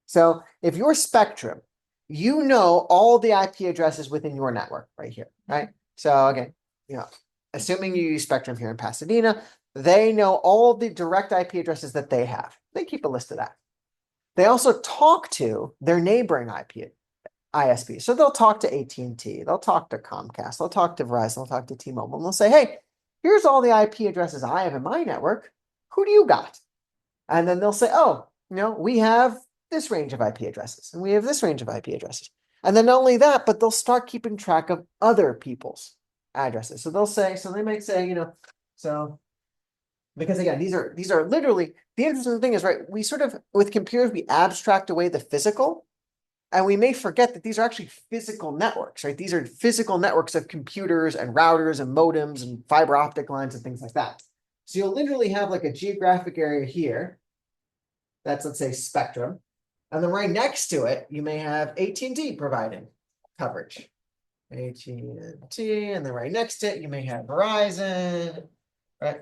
Speaker 1: So if you're Spectrum, you know all the IP addresses within your network right here, right? So again, assuming you use Spectrum here in Pasadena, they know all the direct IP addresses that they have. They keep a list of that. They also talk to their neighboring IP ISP. So they'll talk to AT&T, they'll talk to Comcast, they'll talk to Verizon, they'll talk to T-Mobile, and they'll say, hey, here's all the IP addresses I have in my network. Who do you got? And then they'll say, oh, we have this range of IP addresses, and we have this range of IP addresses. And then not only that, but they'll start keeping track of other people's addresses. So they might say, so because again, these are literally, the interesting thing is, right, we sort of, with computers, we abstract away the physical, and we may forget that these are actually physical networks, right? These are physical networks of computers and routers and modems and fiber optic lines and things like that. So you'll literally have like a geographic area here. That's, let's say, Spectrum. And then right next to it, you may have AT&T providing coverage. AT&T, and then right next to it, you may have Verizon, right?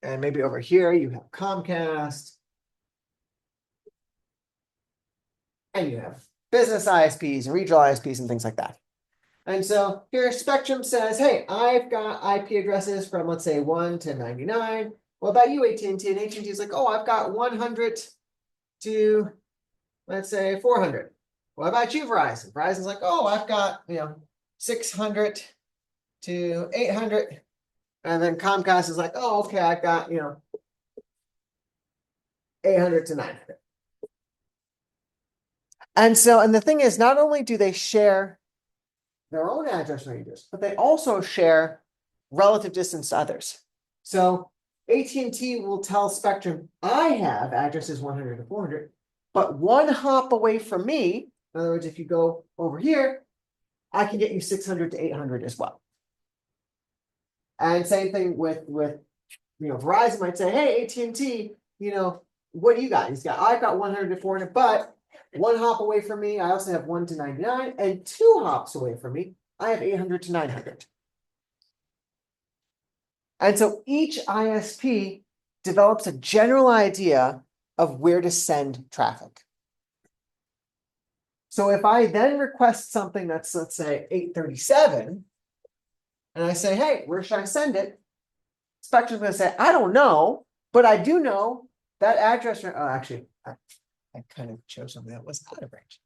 Speaker 1: And maybe over here, you have Comcast. and you have business ISPs and regional ISPs and things like that. And so here Spectrum says, hey, I've got IP addresses from, let's say, 1 to 99. What about you, AT&T? And AT&T is like, oh, I've got 100 to, let's say, 400. What about you, Verizon? Verizon's like, oh, I've got, 600 to 800. And then Comcast is like, oh, okay, I've got, 800 to 900. And so, and the thing is, not only do they share their own address ranges, but they also share relative distance to others. So AT&T will tell Spectrum, I have addresses 100 to 400, but one hop away from me, in other words, if you go over here, I can get you 600 to 800 as well. And same thing with Verizon might say, hey, AT&T, what do you got? I've got 100 to 400, but one hop away from me, I also have 1 to 99, and 2 hops away from me, I have 800 to 900. And so each ISP develops a general idea of where to send traffic. So if I then request something that's, let's say, 837, and I say, hey, where should I send it? Spectrum's going to say, I don't know, but I do know that address. Oh, actually, I kind of chose something that was out of range.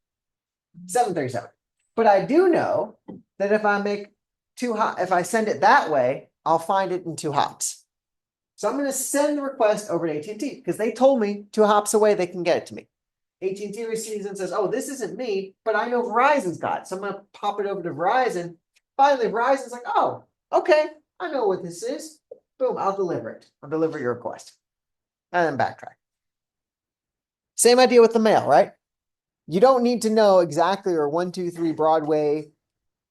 Speaker 1: 737. But I do know that if if I send it that way, I'll find it in 2 hops. So I'm going to send the request over to AT&T because they told me 2 hops away they can get it to me. AT&T receives and says, oh, this isn't me, but I know Verizon's got it. So I'm going to pop it over to Verizon. Finally, Verizon's like, oh, okay, I know what this is. Boom, I'll deliver it. I'll deliver your request. And then backtrack. Same idea with the mail, right? You don't need to know exactly where 123 Broadway,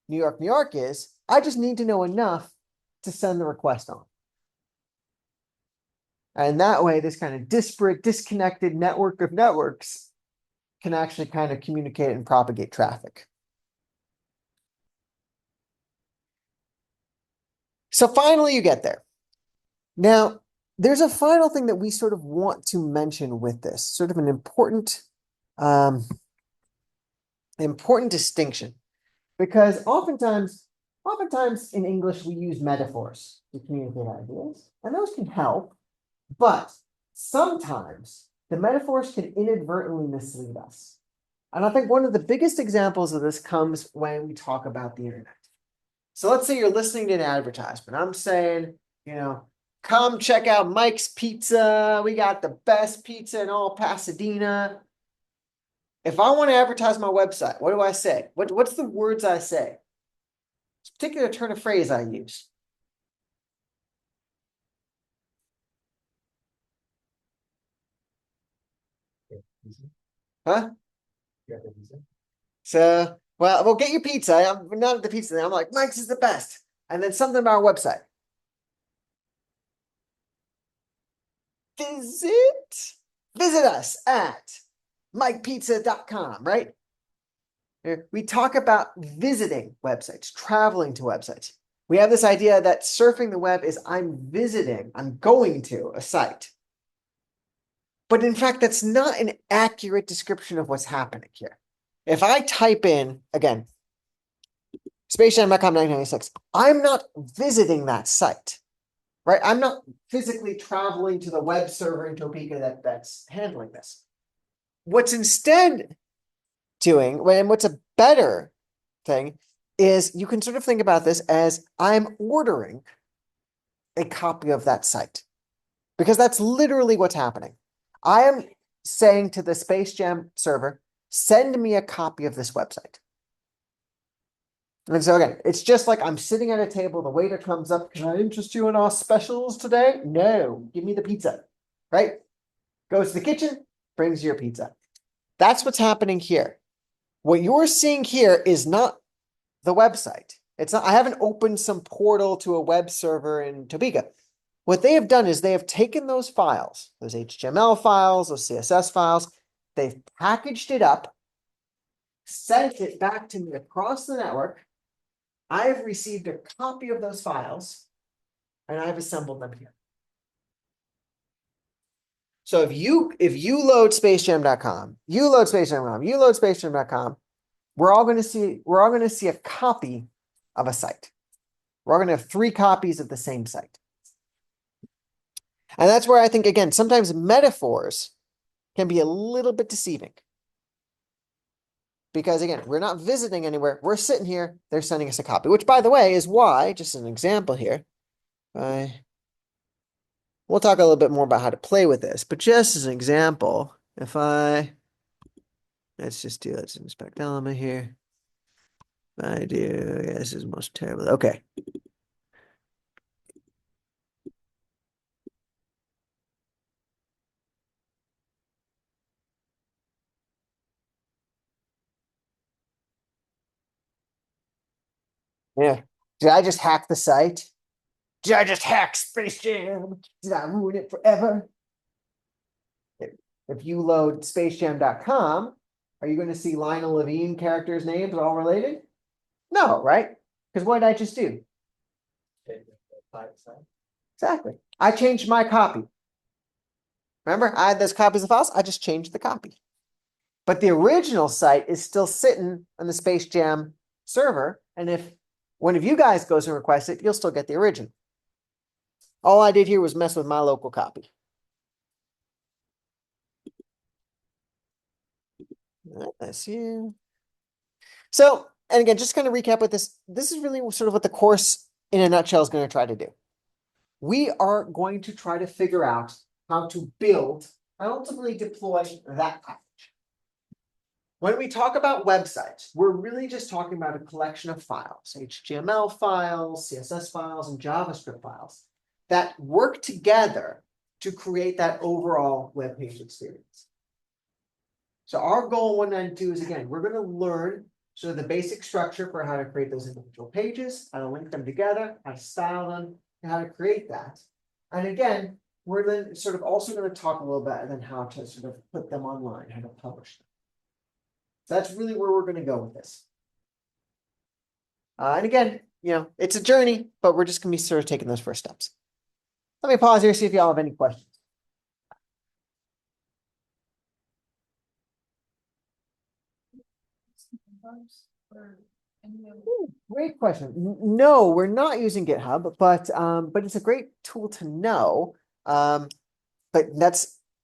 Speaker 1: New York is. I just need to know enough to send the request on. And that way, this kind of disparate, disconnected network of networks can actually kind of communicate and propagate traffic. So finally, you get there. Now, there's a final thing that we sort of want to mention with this, sort of an important distinction, because oftentimes in English, we use metaphors to communicate ideas, and those can help, but sometimes the metaphors can inadvertently mislead us. And I think one of the biggest examples of this comes when we talk about the internet. So let's say you're listening to an advertisement. I'm saying, come check out Mike's Pizza. We got the best pizza in all Pasadena. If I want to advertise my website, what do I say? What's the words I say? It's a particular turn of phrase I use. Huh? So, well, we'll get your pizza. I'm not at the pizza. I'm like, Mike's is the best. And then something about our website. Visit us at mikepizza.com, right? We talk about visiting websites, traveling to websites. We have this idea that surfing the web is I'm going to a site. But in fact, that's not an accurate description of what's happening here. If I type in, again, spacejam.com 1996, I'm not visiting that site, right? I'm not physically traveling to the web server in Topeka that's handling this. What's instead doing, and what's a better thing, is you can sort of think about this as I'm ordering a copy of that site, because that's literally what's happening. I am saying to the Space Jam server, send me a copy of this website. And so again, it's just like I'm sitting at a table, the waiter comes up, can I interest you in our specials today? No, give me the pizza, right? Goes to the kitchen, brings your pizza. That's what's happening here. What you're seeing here is not the website. It's not, I haven't opened some portal to a web server in Topeka. What they have done is they have taken those files, those HTML files, those CSS files, they've packaged it up, sent it back to me across the network. I have received a copy of those files, and I've assembled them here. So if you load spacejam.com, you load spacejam.com, you load spacejam.com, we're all going to see a copy of a site. We're all going to have three copies of the same site. And that's where I think, again, sometimes metaphors can be a little bit deceiving. Because again, we're not visiting anywhere. We're sitting here. They're sending us a copy, which, by the way, is why, just an example here, we'll talk a little bit more about how to play with this. But just as an example, let's inspect element here. I do, yeah, this is most terrible. Okay. Yeah. Did I just hack the site? Did I just hack Space Jam? Did I ruin it forever? If you load spacejam.com, are you going to see Lionel Levine characters' names all related? No, right? Because what did I just do? Exactly. I changed my copy. Remember, I had those copies of files. I just changed the copy. But the original site is still sitting on the Space Jam server. And if one of you guys goes and requests it, you'll still get the original. All I did here was mess with my local copy. That's you. So, and again, just kind of recap with this. This is really sort of what the course in a nutshell is going to try to do. We are going to try to figure out how to build and ultimately deploy that package. When we talk about websites, we're really just talking about a collection of files, HTML files, CSS files, and JavaScript files that work together to create that overall web page experience. So our goal in 192 is, again, we're going to learn sort of the basic structure for how to create those individual pages, how to link them together, how to style them, and how to create that. And again, we're then sort of also going to talk a little bit then how to sort of put them online, how to publish them. So that's really where we're going to go with this. And again, it's a journey, but we're just going to be sort of taking those first steps. Let me pause here, see if y'all have any questions. Great question. No, we're not using GitHub, but it's a great tool to know. But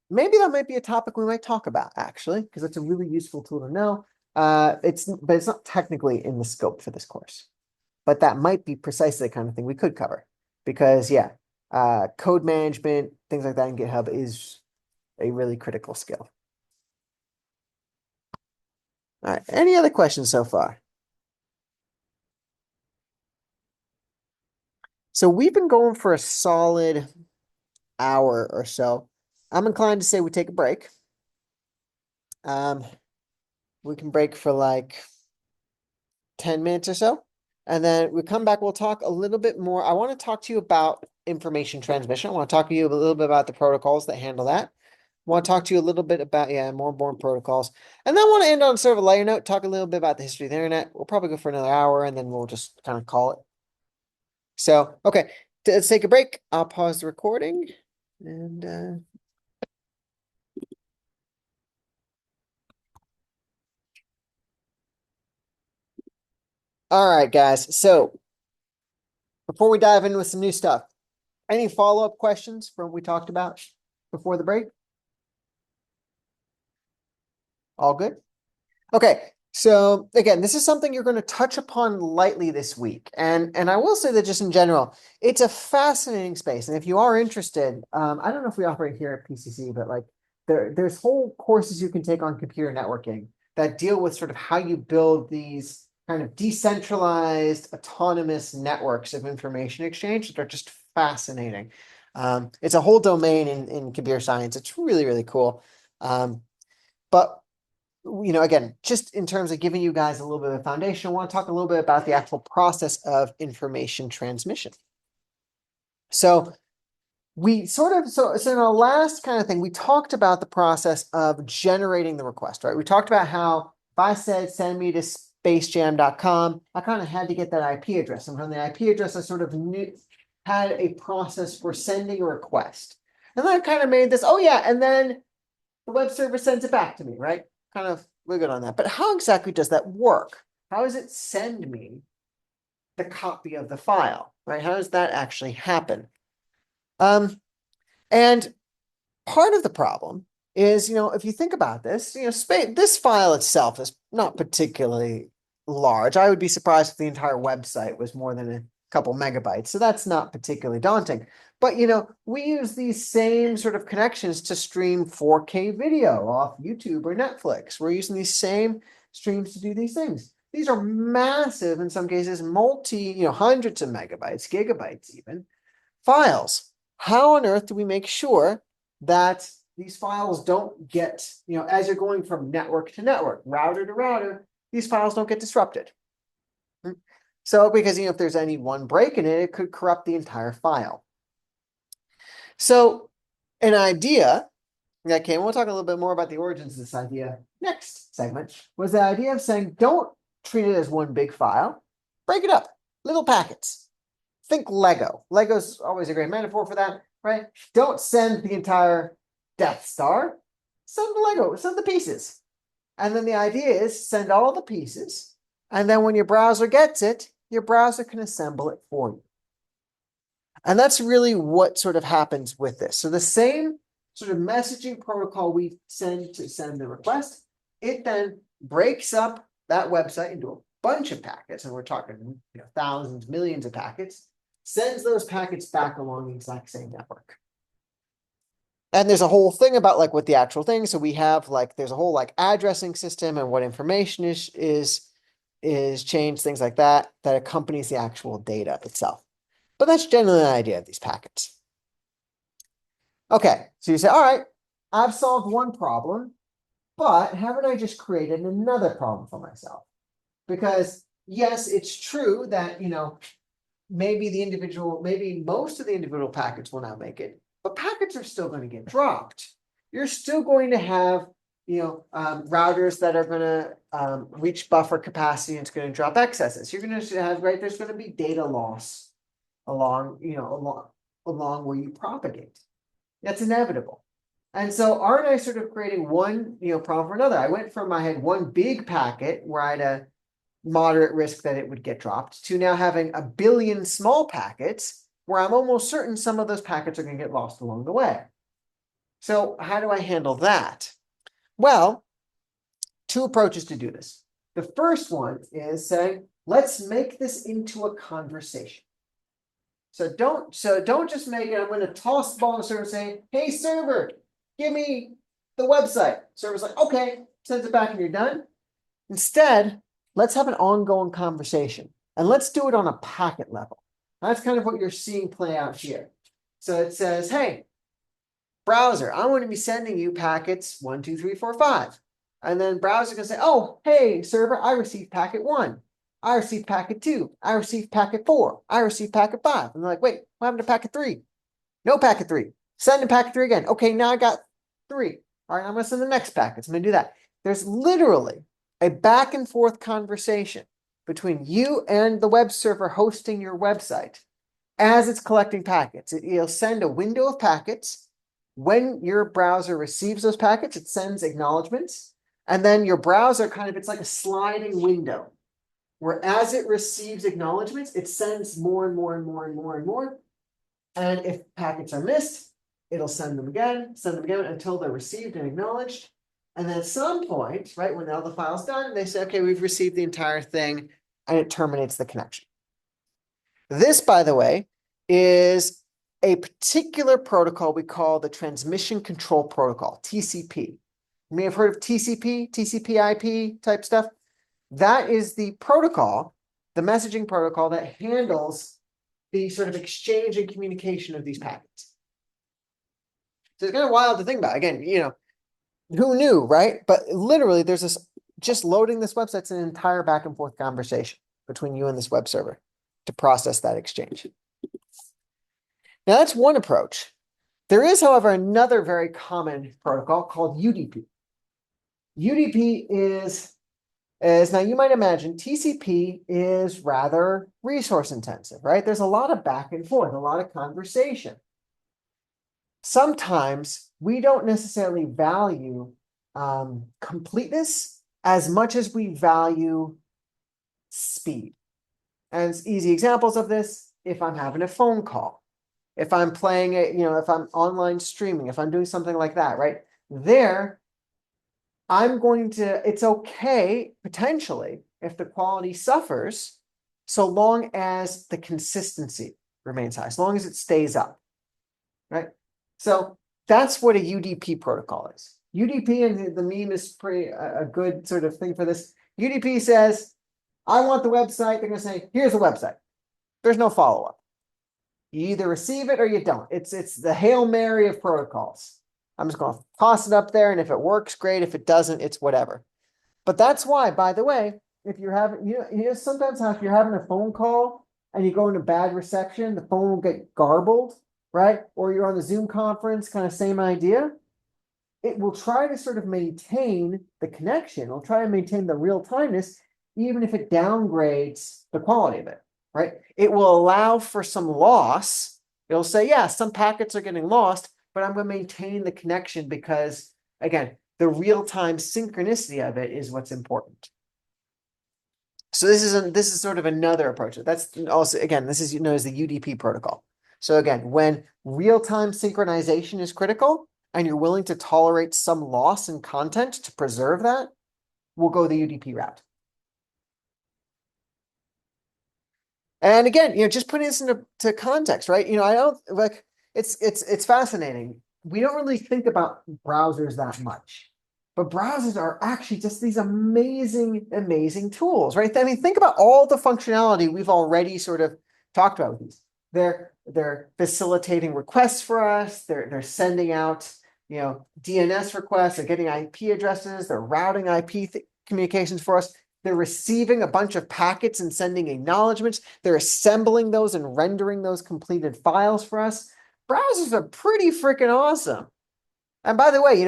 Speaker 1: maybe that might be a topic we might talk about actually, because it's a really useful tool to know. But it's not technically in the scope for this course. But that might be precisely the kind of thing we could cover, because code management, things like that in GitHub is a really critical skill. All right. Any other questions so far? So we've been going for a solid hour or so. I'm inclined to say we take a break. We can break for like 10 minutes or so. And then we come back, we'll talk a little bit more. I want to talk to you about information transmission. I want to talk to you a little bit about the protocols that handle that. I want to talk to you a little bit about, more born protocols. And then I want to end on sort of a lighter note, talk a little bit about the history of the internet. We'll probably go for another hour and then we'll just kind of call it. So, okay, let's take a break. I'll pause the recording and all right, guys. So before we dive in with some new stuff, any follow-up questions from what we talked about before the break? All good? Okay. So again, this is something you're going to touch upon lightly this week. And I will say that just in general, it's a fascinating space. And if you are interested, I don't know if we operate here at PCC, but like there's whole courses you can take on computer networking that deal with sort of how you build these kind of decentralized, autonomous networks of information exchange that are just fascinating. It's a whole domain in computer science. It's really, really cool. But again, just in terms of giving you guys a little bit of a foundation, I want to talk a little bit about the actual process of information transmission. So in our last kind of thing, we talked about the process of generating the request, right? We talked about how if I said, send me to spacejam.com, I kind of had to get that IP address. And from the IP address, I sort of had a process for sending a request. And then I've kind of made this, oh yeah, and then the web server sends it back to me, right? Kind of, we're good on that. But how exactly does that work? How does it send me the copy of the file, right? How does that actually happen? And part of the problem is, if you think about this, this file itself is not particularly large. I would be surprised if the entire website was more than a couple megabytes. So that's not particularly daunting. But, we use these same sort of connections to stream 4K video off YouTube or Netflix. We're using these same streams to do these things. These are massive, in some cases, hundreds of megabytes, gigabytes even, files. How on earth do we make sure that these files don't get, as you're going from network to network, router to router, these files don't get disrupted? So, because, if there's any one break in it, it could corrupt the entire file. So, an idea that came, we'll talk a little bit more about the origins of this idea next segment, was the idea of saying, don't treat it as one big file, break it up, little packets. Think Lego. Lego's always a great metaphor for that, right? Don't send the entire Death Star. Send the Lego, send the pieces. And then the idea is send all the pieces. And then when your browser gets it, your browser can assemble it for you. And that's really what sort of happens with this. So the same sort of messaging protocol we send to send the request, it then breaks up that website into a bunch of packets. And we're talking thousands, millions of packets, sends those packets back along the exact same network. And there's a whole thing about what the actual thing. So we have there's a whole addressing system and what information is changed, things like that accompanies the actual data itself. But that's generally the idea of these packets. Okay, so you say, all right, I've solved one problem, but haven't I just created another problem for myself? Because yes, it's true that, maybe most of the individual packets will now make it, but packets are still going to get dropped. You're still going to have, routers that are going to reach buffer capacity and it's going to drop excesses. You're going to have, right, there's going to be data loss along where you propagate. That's inevitable. And so aren't I sort of creating one, problem for another? I had one big packet where I had a moderate risk that it would get dropped to now having a billion small packets where I'm almost certain some of those packets are going to get lost along the way. So how do I handle that? Well, two approaches to do this. The first one is saying, let's make this into a conversation. So don't just make it, I'm going to toss the ball on the server saying, hey, server, give me the website. Server's like, okay, sends it back and you're done. Instead, let's have an ongoing conversation and let's do it on a packet level. That's kind of what you're seeing play out here. So it says, hey, browser, I'm going to be sending you packets 1, 2, 3, 4, 5. And then browser can say, oh, hey, server, I received packet 1. I received packet 2. I received packet 4. I received packet 5. And they're like, wait, what happened to packet 3? No packet 3. Send in packet 3 again. Okay, now I got 3. All right, I'm going to send the next packets. I'm going to do that. There's literally a back and forth conversation between you and the web server hosting your website as it's collecting packets. It'll send a window of packets. When your browser receives those packets, it sends acknowledgments. And then your browser it's like a sliding window where as it receives acknowledgments, it sends more and more and more and more and more. And if packets are missed, it'll send them again until they're received and acknowledged. And then at some point, right, when all the file's done, they say, okay, we've received the entire thing, and it terminates the connection. This, by the way, is a particular protocol we call the Transmission Control Protocol, TCP. You may have heard of TCP, TCP/IP type stuff. That is the protocol, the messaging protocol that handles the sort of exchange and communication of these packets. So it's kind of wild to think about. Again, who knew, right? But literally, there's this, just loading this website's an entire back and forth conversation between you and this web server to process that exchange. Now, that's one approach. There is, however, another very common protocol called UDP. UDP is now you might imagine TCP is rather resource intensive, right? There's a lot of back and forth, a lot of conversation. sometimes we don't necessarily value completeness as much as we value speed. And easy examples of this, if I'm having a phone call, if I'm playing it, if I'm online streaming, if I'm doing something like that, right? There, it's okay potentially if the quality suffers, so long as the consistency remains high, as long as it stays up, right? So that's what a UDP protocol is. UDP, and the meme is pretty a good sort of thing for this. UDP says, I want the website. They're going to say, here's the website. There's no follow-up. You either receive it or you don't. It's the Hail Mary of protocols. I'm just going to toss it up there, and if it works, great. If it doesn't, it's whatever. But that's why, by the way, if you're having, sometimes how if you're having a phone call and you go into bad reception, the phone will get garbled, right? Or you're on the Zoom conference, kind of same idea. It will try to sort of maintain the connection. It'll try to maintain the real timeness, even if it downgrades the quality of it, right? It will allow for some loss. It'll say, yeah, some packets are getting lost, but I'm going to maintain the connection because, again, the real-time synchronicity of it is what's important. So this is sort of another approach. That's also, again, this is known as the UDP protocol. So again, when real-time synchronization is critical and you're willing to tolerate some loss in content to preserve that, we'll go the UDP route. And again, just putting this into context, right? I don't like it's fascinating. We don't really think about browsers that much, but browsers are actually just these amazing, amazing tools, right? I mean, think about all the functionality we've already sort of talked about with these. They're facilitating requests for us. They're sending out, DNS requests. They're getting IP addresses. They're routing IP communications for us. They're receiving a bunch of packets and sending acknowledgments. They're assembling those and rendering those completed files for us. Browsers are pretty freaking awesome. And by the way,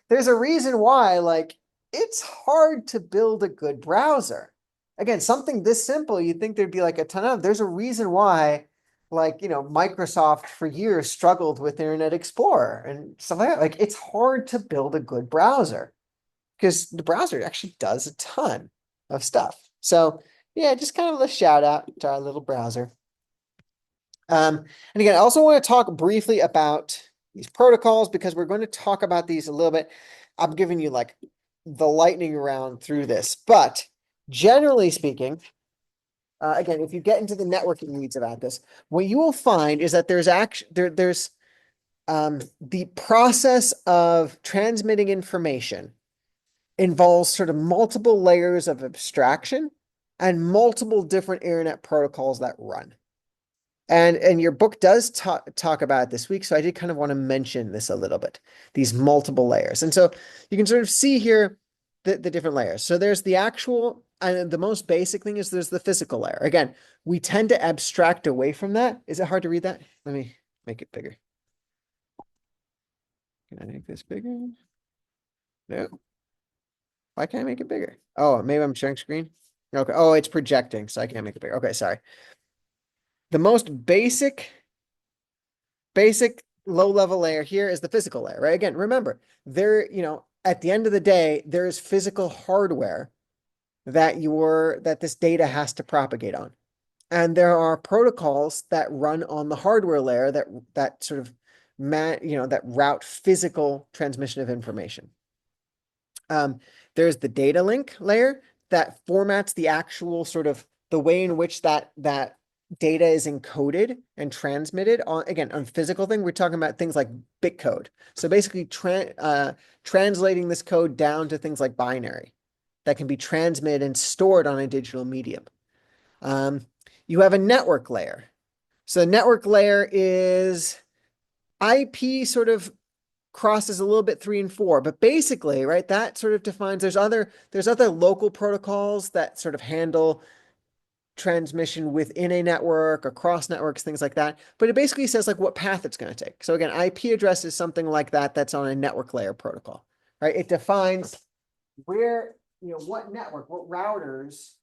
Speaker 1: there's a reason why, like, it's hard to build a good browser. Again, something this simple, you'd think there'd be like a ton of. There's a reason why, like, Microsoft for years struggled with Internet Explorer and stuff like that. Like, it's hard to build a good browser because the browser actually does a ton of stuff. So yeah, just kind of a shout out to our little browser. And again, I also want to talk briefly about these protocols because we're going to talk about these a little bit. I'm giving you like the lightning round through this, but generally speaking, again, if you get into the networking needs about this, what you will find is that there's the process of transmitting information involves sort of multiple layers of abstraction and multiple different internet protocols that run. And your book does talk about it this week, so I did kind of want to mention this a little bit, these multiple layers. And so you can sort of see here the different layers. So there's the actual, and the most basic thing is there's the physical layer. Again, we tend to abstract away from that. Is it hard to read that? Let me make it bigger. Can I make this bigger? No. Why can't I make it bigger? Oh, maybe I'm sharing screen. Okay. Oh, it's projecting, so I can't make it bigger. Okay, sorry. The most basic low-level layer here is the physical layer, right? Again, remember, at the end of the day, there's physical hardware that this data has to propagate on. And there are protocols that run on the hardware layer that sort of that route physical transmission of information. There's the data link layer that formats the actual sort of the way in which that data is encoded and transmitted on physical thing. We're talking about things like bit code. So basically translating this code down to things like binary that can be transmitted and stored on a digital medium. You have a network layer. So the network layer is IP sort of crosses a little bit 3 and 4, but basically, right, that sort of defines there's other local protocols that sort of handle transmission within a network, across networks, things like that. But it basically says like what path it's going to take. So again, IP address is something like that that's on a network layer protocol, right? It defines where, what network, what routers,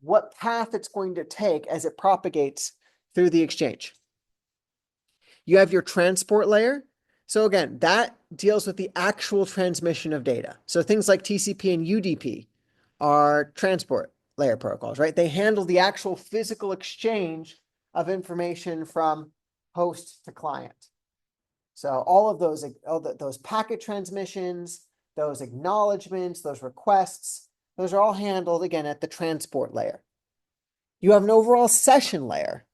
Speaker 1: what path it's going to take as it propagates through the exchange. You have your transport layer. So again, that deals with the actual transmission of data. So things like TCP and UDP are transport layer protocols, right? They handle the actual physical exchange of information from host to client. So all of those packet transmissions, those acknowledgments, those requests, those are all handled again at the transport layer. You have an overall session layer.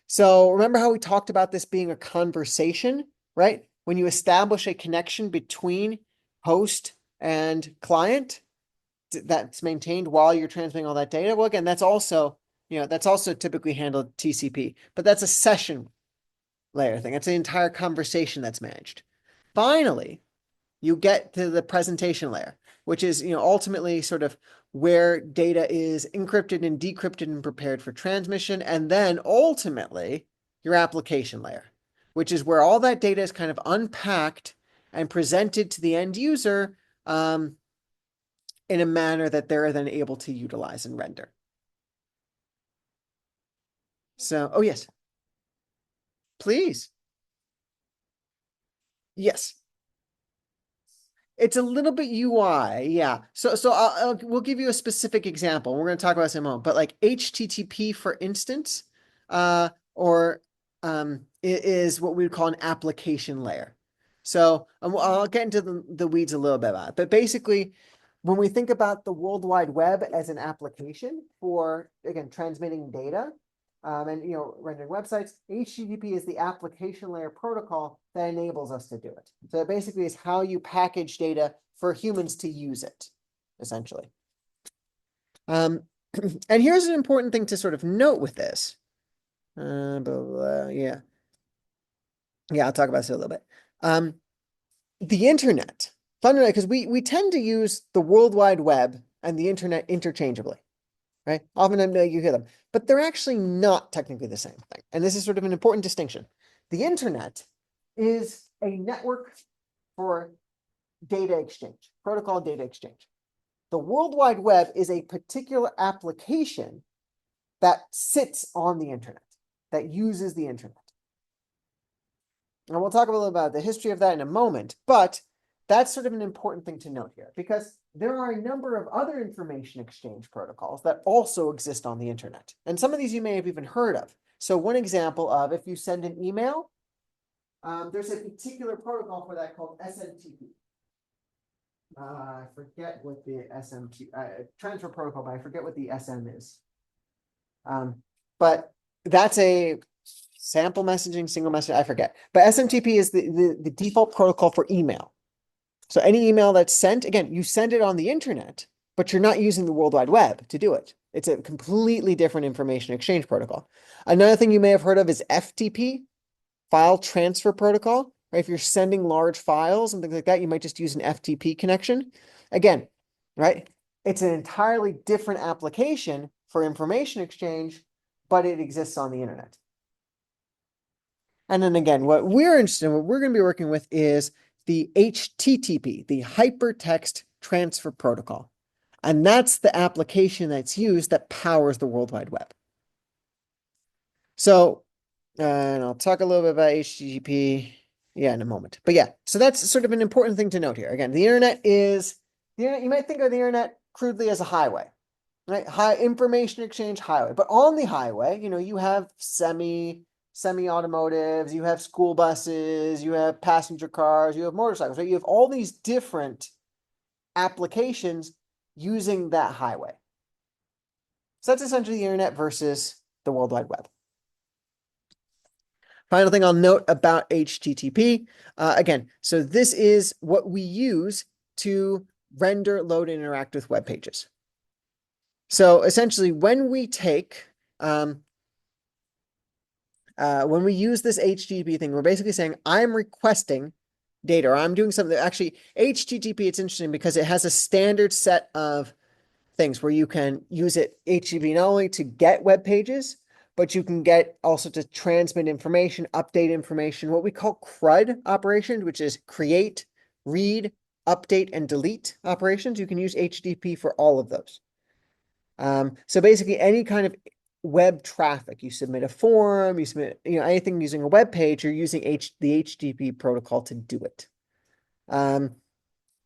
Speaker 1: So remember how we talked about this being a conversation, right? When you establish a connection between host and client that's maintained while you're transmitting all that data. Well, again, that's also typically handled TCP, but that's a session layer thing. It's the entire conversation that's managed. Finally, you get to the presentation layer, which is, ultimately sort of where data is encrypted and decrypted and prepared for transmission. And then ultimately your application layer, which is where all that data is kind of unpacked and presented to the end user in a manner that they're then able to utilize and render. So, oh yes, please. Yes. It's a little bit UI, yeah. So we'll give you a specific example. We're going to talk about this in a moment, but like HTTP, for instance, or is what we would call an application layer. So I'll get into the weeds a little bit about it, but basically, when we think about the World Wide Web as an application for, again, transmitting data, and rendering websites, HTTP is the application layer protocol that enables us to do it. So it basically is how you package data for humans to use it, essentially. And here's an important thing to sort of note with this. Blah, blah, blah, yeah. Yeah, I'll talk about this a little bit. The internet, fundamentally, because we tend to use the World Wide Web and the internet interchangeably, right? Often you hear them, but they're actually not technically the same thing. And this is sort of an important distinction. The internet is a network for data exchange, protocol data exchange. The World Wide Web is a particular application that sits on the internet, that uses the internet. And we'll talk a little about the history of that in a moment, but that's sort of an important thing to note here, because there are a number of other information exchange protocols that also exist on the internet. And some of these you may have even heard of. So one example of, if you send an email, there's a particular protocol for that called SMTP. I forget what the SMTP, transfer protocol, but I forget what the SM is. But that's a sample messaging, single message, I forget. But SMTP is the default protocol for email. So any email that's sent, again, you send it on the internet, but you're not using the World Wide Web to do it. It's a completely different information exchange protocol. Another thing you may have heard of is FTP, file transfer protocol. Right? If you're sending large files and things like that, you might just use an FTP connection. Again, right? It's an entirely different application for information exchange, but it exists on the internet. And then again, what we're interested in, what we're going to be working with is the HTTP, the Hypertext Transfer Protocol. And that's the application that's used that powers the World Wide Web. So, and I'll talk a little bit about HTTP, in a moment. But yeah, so that's sort of an important thing to note here. Again, the internet, you might think of the internet crudely as a highway, right? High information exchange highway. But on the highway, you have semi-automotives, you have school buses, you have passenger cars, you have motorcycles, right? You have all these different applications using that highway. So that's essentially the internet versus the World Wide Web. Final thing I'll note about HTTP, again, so this is what we use to render, load, and interact with web pages. So essentially, when we use this HTTP thing, we're basically saying I'm requesting data, or I'm doing something. Actually, HTTP, it's interesting because it has a standard set of things where you can use it HTTP not only to get web pages, but you can get also to transmit information, update information, what we call CRUD operations, which is create, read, update, and delete operations. You can use HTTP for all of those. So basically any kind of web traffic. You submit a form, you submit, anything using a web page, you're using the HTTP protocol to do it.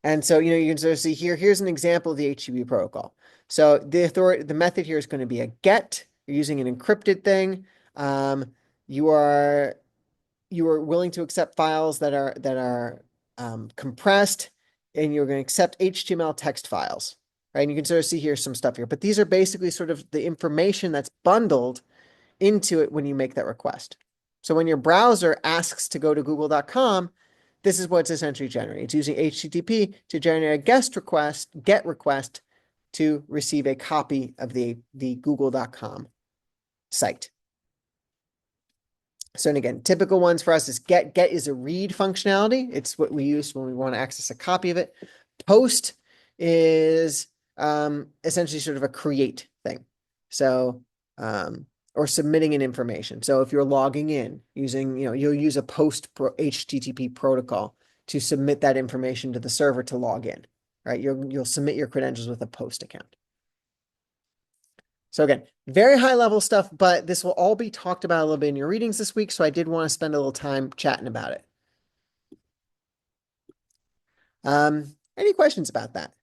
Speaker 1: And so, you can sort of see here, here's an example of the HTTP protocol. So the method here is going to be a get. You're using an encrypted thing. You are willing to accept files that are compressed, and you're going to accept HTML text files, right? And you can sort of see here some stuff here, but these are basically sort of the information that's bundled into it when you make that request. So when your browser asks to go to google.com, this is what's essentially generating. It's using HTTP to generate a get request to receive a copy of the google.com site. So, and again, typical ones for us is get. Get is a read functionality. It's what we use when we want to access a copy of it. Post is essentially sort of a create thing. So, or submitting an information. So if you're logging in using, you'll use a HTTP protocol to submit that information to the server to log in, right? You'll submit your credentials with a post account. So again, very high level stuff, but this will all be talked about a little bit in your readings this week. So I did want to spend a little time chatting about it. Any questions about that?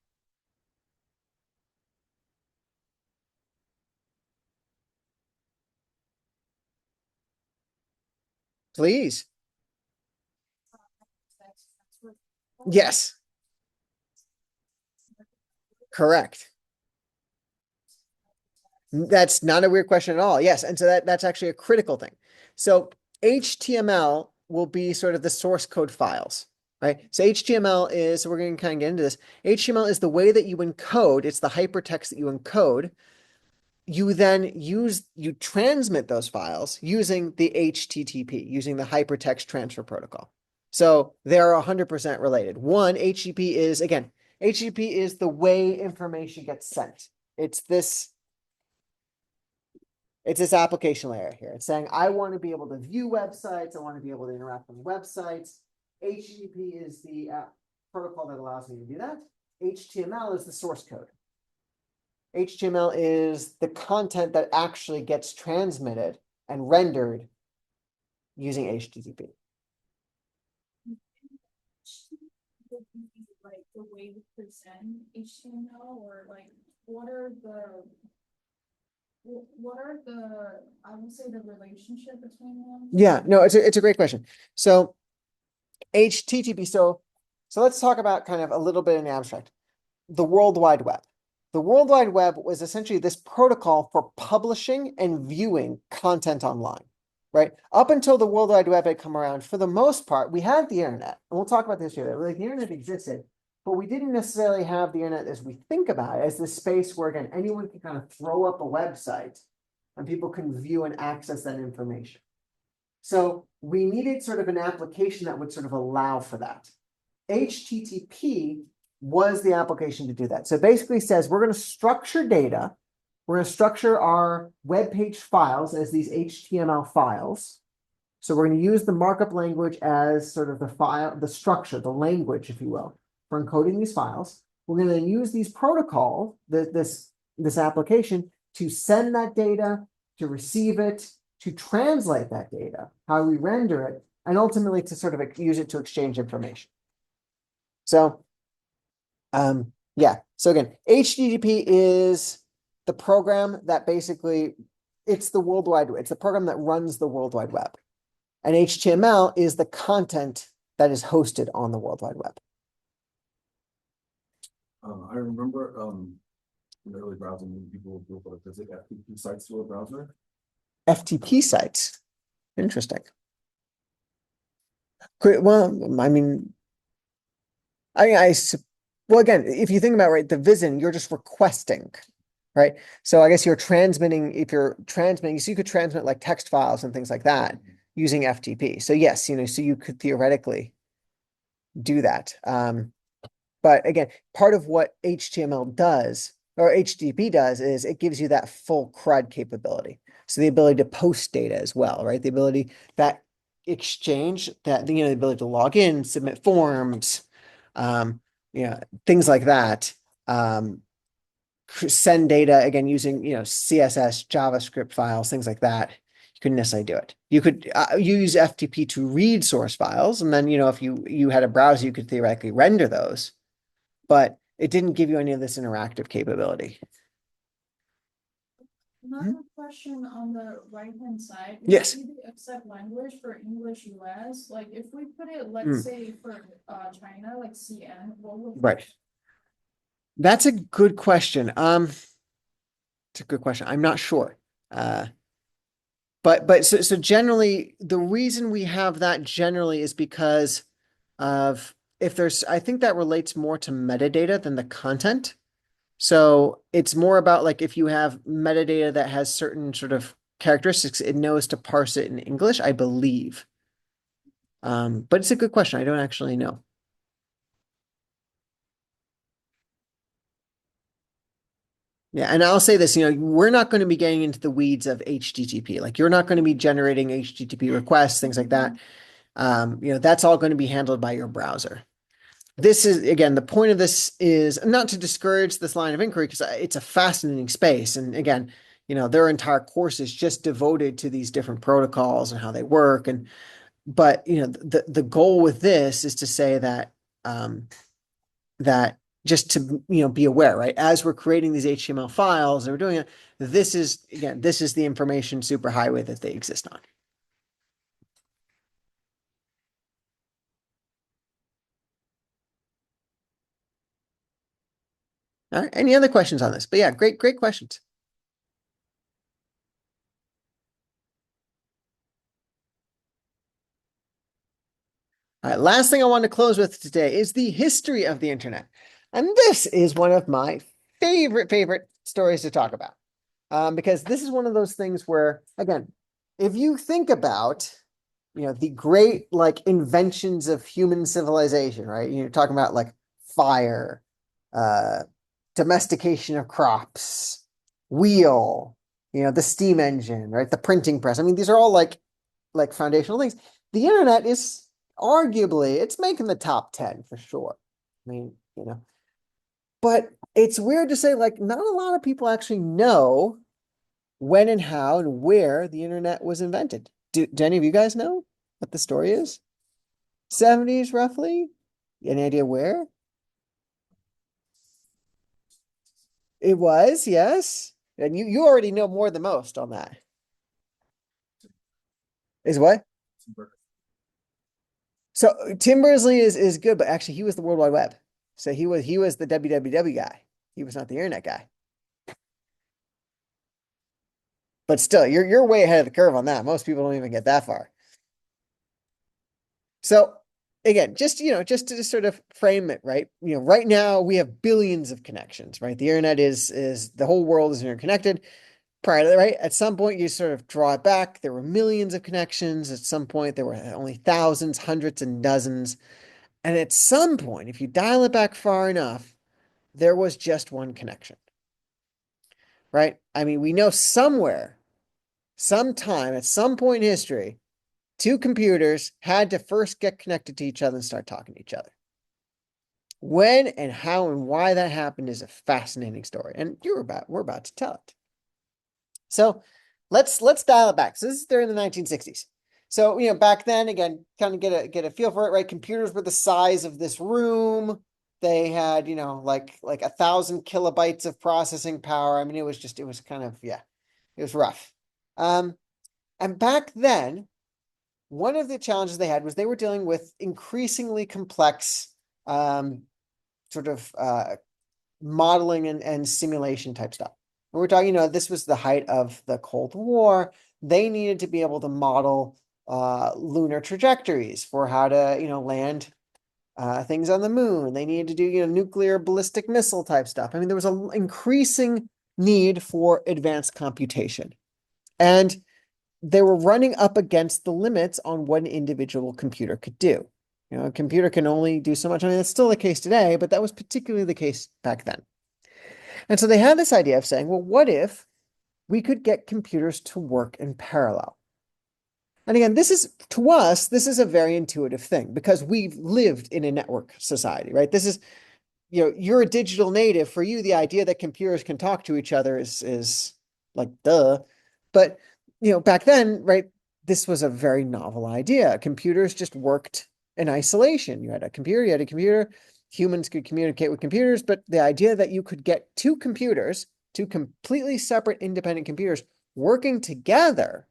Speaker 1: Please. Yes, correct. That's not a weird question at all. Yes. And so that's actually a critical thing. So HTML will be sort of the source code files, right? So HTML is, so we're going to kind of get into this. HTML is the way that you encode, it's the hypertext that you encode. You then you transmit those files using the HTTP, using the hypertext transfer protocol. So they're 100% related. One, HTTP is, again, HTTP is the way information gets sent. It's this application layer here. It's saying, I want to be able to view websites. I want to be able to interact with websites. HTTP is the protocol that allows me to do that. HTML is the source code. HTML is the content that actually gets transmitted and rendered using HTTP.
Speaker 3: Like the way to present HTML, or like what are the I would say the relationship between them?
Speaker 1: Yeah, no, it's a great question. So HTTP, so let's talk about kind of a little bit in the abstract. The World Wide Web. The World Wide Web was essentially this protocol for publishing and viewing content online, right? Up until the World Wide Web had come around, for the most part, we had the internet, and we'll talk about this here. Like the internet existed, but we didn't necessarily have the internet as we think about it, as this space where, again, anyone can kind of throw up a website and people can view and access that information. So we needed sort of an application that would sort of allow for that. HTTP was the application to do that. So it basically says we're going to structure data. We're going to structure our web page files as these HTML files. So we're going to use the markup language as sort of the file, the structure, the language, if you will, for encoding these files. We're going to use these protocol, this application, to send that data, to receive it, to translate that data, how we render it, and ultimately to sort of use it to exchange information. So, yeah. So again, HTTP is the program that basically, it's the World Wide Web. It's the program that runs the World Wide Web. And HTML is the content that is hosted on the World Wide Web.
Speaker 2: I remember in the early browsing, people would visit FTP sites through a browser.
Speaker 1: FTP sites. Interesting. Well, I mean, well, again, if you think about it, right, the visit, you're just requesting, right? So I guess you're transmitting, if you're transmitting, so you could transmit like text files and things like that using FTP. So yes, so you could theoretically do that. But again, part of what HTML does, or HTTP does, is it gives you that full CRUD capability. So the ability to post data as well, right? The ability, that exchange, that, the ability to log in, submit forms, things like that. send data again using, CSS, JavaScript files, things like that. You couldn't necessarily do it. You could use FTP to read source files, and then, if you had a browser, you could theoretically render those, but it didn't give you any of this interactive capability.
Speaker 3: Another question on the right-hand side.
Speaker 1: Yes.
Speaker 3: Do they accept language for English US? Like if we put it, let's say for China, like CN, what would?
Speaker 1: Right. That's a good question. It's a good question. I'm not sure. But so generally, the reason we have that generally is because of if there's, I think that relates more to metadata than the content. So it's more about like if you have metadata that has certain sort of characteristics, it knows to parse it in English, I believe. But it's a good question. I don't actually know. Yeah, and I'll say this, we're not going to be getting into the weeds of HTTP. Like you're not going to be generating HTTP requests, things like that. That's all going to be handled by your browser. This is, again, the point of this is not to discourage this line of inquiry because it's a fascinating space. And again, their entire course is just devoted to these different protocols and how they work. But the goal with this is to say that that just to be aware, right? As we're creating these HTML files and we're doing it, this is the information superhighway that they exist on. All right. Any other questions on this? But yeah, great questions. All right, last thing I want to close with today is the history of the internet. And this is one of my favorite stories to talk about. Because this is one of those things where, again, if you think about, the great like inventions of human civilization, right? You're talking about like fire, uh, domestication of crops, wheel, the steam engine, right? The printing press. I mean, these are all like foundational things. The internet is arguably it's making the top 10 for sure. I mean, but it's weird to say like not a lot of people actually know when and how and where the internet was invented. Do any of you guys know what the story is? 70s roughly? Any idea where? It was, yes. And you already know more than most on that. Is what? So Tim Berners-Lee is good, but actually he was the World Wide Web. So he was the www guy. He was not the internet guy. But still, you're way ahead of the curve on that. Most people don't even get that far. So again, just to sort of frame it, right? Right now we have billions of connections, right? The internet is the whole world is interconnected. Prior to that, right? At some point you sort of draw it back. There were millions of connections. At some point there were only thousands, hundreds, and dozens. And at some point, if you dial it back far enough, there was just one connection. Right? I mean, we know somewhere, sometime, at some point in history, two computers had to first get connected to each other and start talking to each other. When and how and why that happened is a fascinating story, and we're about to tell it. So let's dial it back. So this is during the 1960s. So back then, again, kind of get a feel for it, right? Computers were the size of this room. They had like 1,000 kilobytes of processing power. I mean, it was kind of it was rough. And back then, one of the challenges they had was they were dealing with increasingly complex sort of modeling and simulation type stuff. We're talking, this was the height of the Cold War. They needed to be able to model lunar trajectories for how to, land things on the moon. They needed to do, nuclear ballistic missile type stuff. I mean, there was an increasing need for advanced computation. And they were running up against the limits on what an individual computer could do. A computer can only do so much. I mean, that's still the case today, but that was particularly the case back then. And so they had this idea of saying, well, what if we could get computers to work in parallel? And again, to us, this is a very intuitive thing because we've lived in a network society, right? This is you're a digital native. For you, the idea that computers can talk to each other is like duh. But back then, right, this was a very novel idea. Computers just worked in isolation. You had a computer, you had a computer. Humans could communicate with computers, but the idea that you could get two computers, two completely separate independent computers working together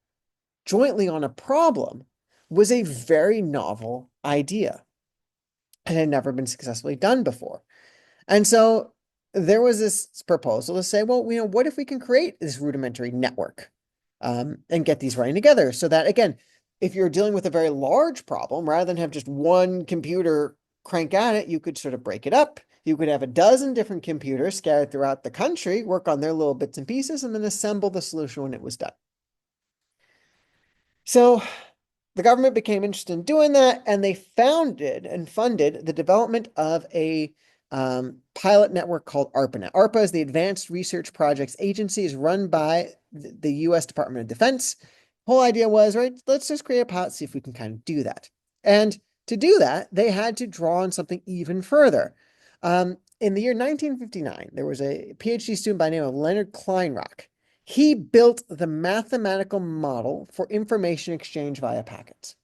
Speaker 1: jointly on a problem was a very novel idea and had never been successfully done before. And so there was this proposal to say, well, what if we can create this rudimentary network and get these running together so that, again, if you're dealing with a very large problem, rather than have just one computer crank at it, you could sort of break it up. You could have a dozen different computers scattered throughout the country, work on their little bits and pieces, and then assemble the solution when it was done. So the government became interested in doing that, and they founded and funded the development of a pilot network called ARPANET. ARPA is the Advanced Research Projects Agency, is run by the U.S. Department of Defense. Whole idea was, right, let's just create a pilot, see if we can kind of do that. And to do that, they had to draw on something even further. In the year 1959, there was a PhD student by the name of Leonard Kleinrock. He built the mathematical model for information exchange via packets.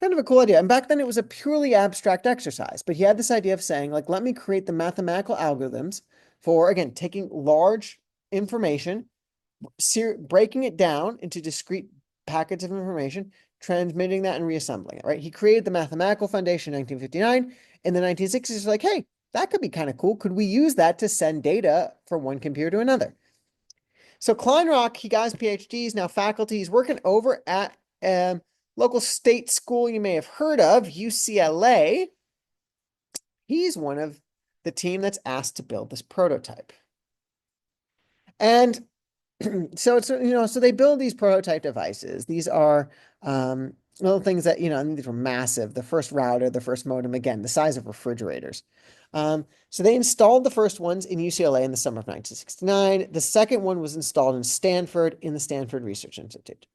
Speaker 1: Kind of a cool idea. And back then it was a purely abstract exercise, but he had this idea of saying, like, let me create the mathematical algorithms for, again, taking large information, breaking it down into discrete packets of information, transmitting that and reassembling it, right? He created the mathematical foundation in 1959. In the 1960s, he's like, hey, that could be kind of cool. Could we use that to send data from one computer to another? So Kleinrock, he got his PhD, he's now faculty. He's working over at local state school you may have heard of, UCLA. He's one of the team that's asked to build this prototype. And so so they build these prototype devices. These are little things that, these were massive. The first router, the first modem, again, the size of refrigerators. So they installed the first ones in UCLA in the summer of 1969. The second one was installed in Stanford in the Stanford Research Institute.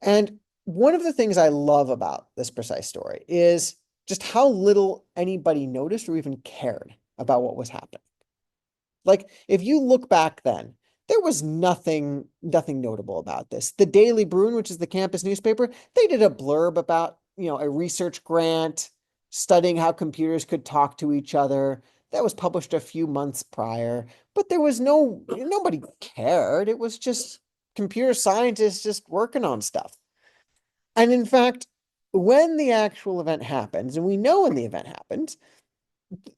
Speaker 1: And one of the things I love about this precise story is just how little anybody noticed or even cared about what was happening. Like, if you look back then, there was nothing notable about this. The Daily Bruin, which is the campus newspaper, they did a blurb about, a research grant studying how computers could talk to each other. That was published a few months prior, but there was nobody cared. It was just computer scientists just working on stuff. And in fact, when the actual event happens, and we know when the event happens,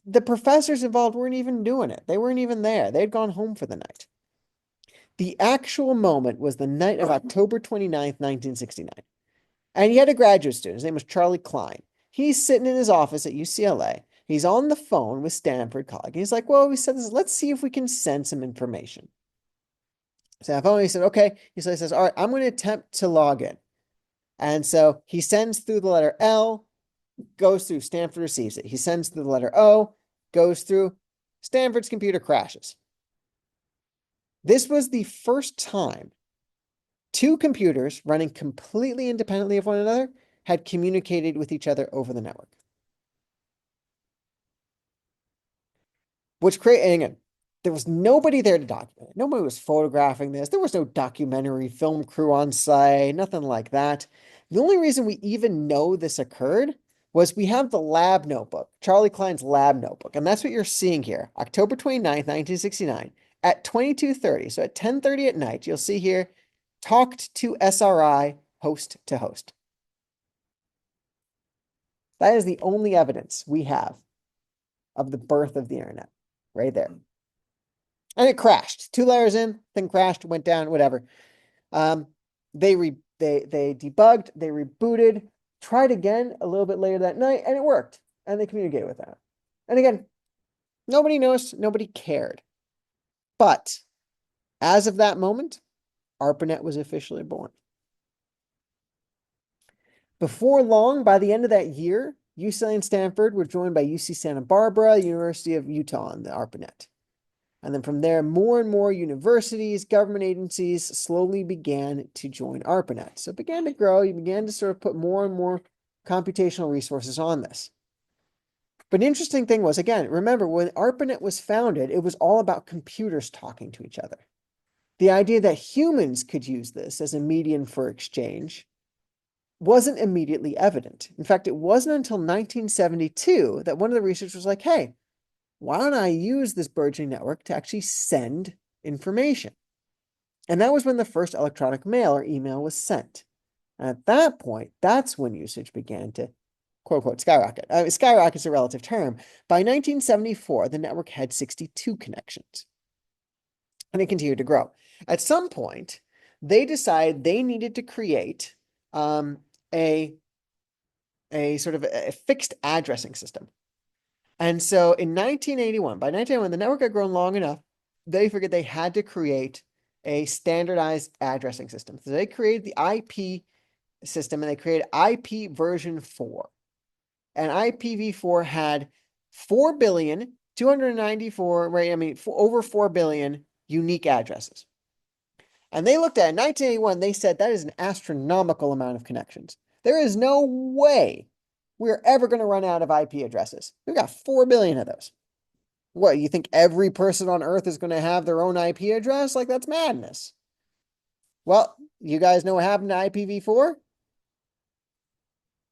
Speaker 1: the professors involved weren't even doing it. They weren't even there. They'd gone home for the night. The actual moment was the night of October 29th, 1969. And he had a graduate student. His name was Charlie Klein. He's sitting in his office at UCLA. He's on the phone with Stanford colleague. He's like, well, we said this, let's see if we can send some information. So he said, okay. He says, all right, I'm going to attempt to log in. And so he sends through the letter L, goes through, Stanford receives it. He sends through the letter O, goes through, Stanford's computer crashes. This was the first time two computers running completely independently of one another had communicated with each other over the network. Which created, again, there was nobody there to document it. Nobody was photographing this. There was no documentary film crew on site, nothing like that. The only reason we even know this occurred was we have the lab notebook, Charlie Klein's lab notebook. And that's what you're seeing here, October 29th, 1969, at 22:30. So at 10:30 at night, you'll see here, talked to SRI host to host. That is the only evidence we have of the birth of the internet, right there. And it crashed. 2 layers in, thing crashed, went down, whatever. They debugged, they rebooted, tried again a little bit later that night, and it worked. And they communicated with that. And again, nobody noticed, nobody cared. But as of that moment, ARPANET was officially born. Before long, by the end of that year, UCLA and Stanford were joined by UC Santa Barbara, University of Utah, on the ARPANET. And then from there, more and more universities, government agencies slowly began to join ARPANET. So it began to grow. You began to sort of put more and more computational resources on this. But the interesting thing was, again, remember when ARPANET was founded, it was all about computers talking to each other. The idea that humans could use this as a medium for exchange wasn't immediately evident. In fact, it wasn't until 1972 that one of the researchers was like, hey, why don't I use this burgeoning network to actually send information? And that was when the first electronic mail or email was sent. And at that point, that's when usage began to quote unquote skyrocket. Skyrocket is a relative term. By 1974, the network had 62 connections and it continued to grow. At some point, they decided they needed to create a sort of a fixed addressing system. And so in 1981, by 1981, the network had grown long enough, they figured they had to create a standardized addressing system. So they created the IP system and they created IP version 4. And IPv4 had 4 billion, 294, right? I mean, over 4 billion unique addresses. And they looked at it in 1981, they said that is an astronomical amount of connections. There is no way we're ever going to run out of IP addresses. We've got 4 billion of those. What, you think every person on Earth is going to have their own IP address? Like, that's madness. Well, you guys know what happened to IPv4?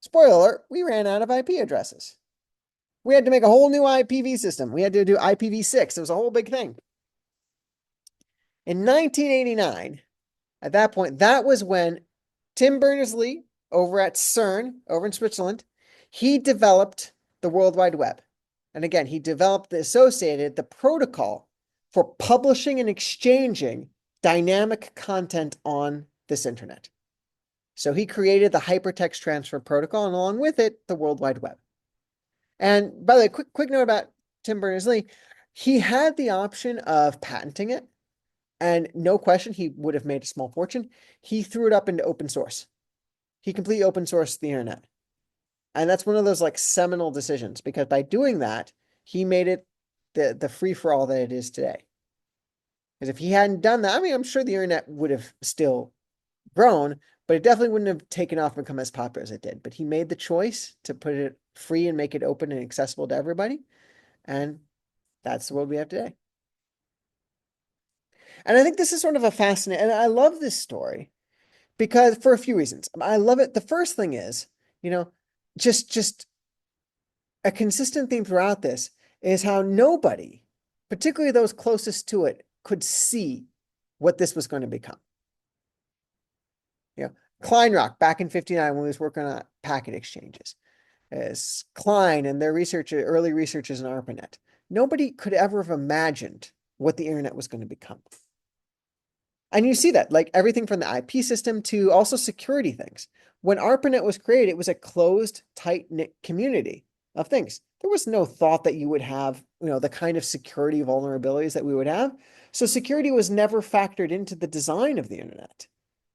Speaker 1: Spoiler alert, we ran out of IP addresses. We had to make a whole new IPv system. We had to do IPv6. It was a whole big thing. In 1989, at that point, that was when Tim Berners-Lee over at CERN, over in Switzerland, he developed the World Wide Web. And again, he developed the protocol for publishing and exchanging dynamic content on this internet. So he created the hypertext transfer protocol, and along with it, the World Wide Web. And by the way, quick note about Tim Berners-Lee, he had the option of patenting it, and no question, he would have made a small fortune. He threw it up into open source. He completely open sourced the internet. And that's one of those like seminal decisions, because by doing that, he made it the free-for-all that it is today. Because if he hadn't done that, I mean, I'm sure the internet would have still grown, but it definitely wouldn't have taken off and become as popular as it did. But he made the choice to put it free and make it open and accessible to everybody. And that's the world we have today. And I think this is sort of a fascinating, and I love this story because for a few reasons. I love it. The first thing is, just a consistent theme throughout this is how nobody, particularly those closest to it, could see what this was going to become. Kleinrock back in 59 when he was working on packet exchanges, as Klein and their early researchers in ARPANET. Nobody could ever have imagined what the internet was going to become. And you see that, like everything from the IP system to also security things. When ARPANET was created, it was a closed, tight-knit community of things. There was no thought that you would have, the kind of security vulnerabilities that we would have. So security was never factored into the design of the internet.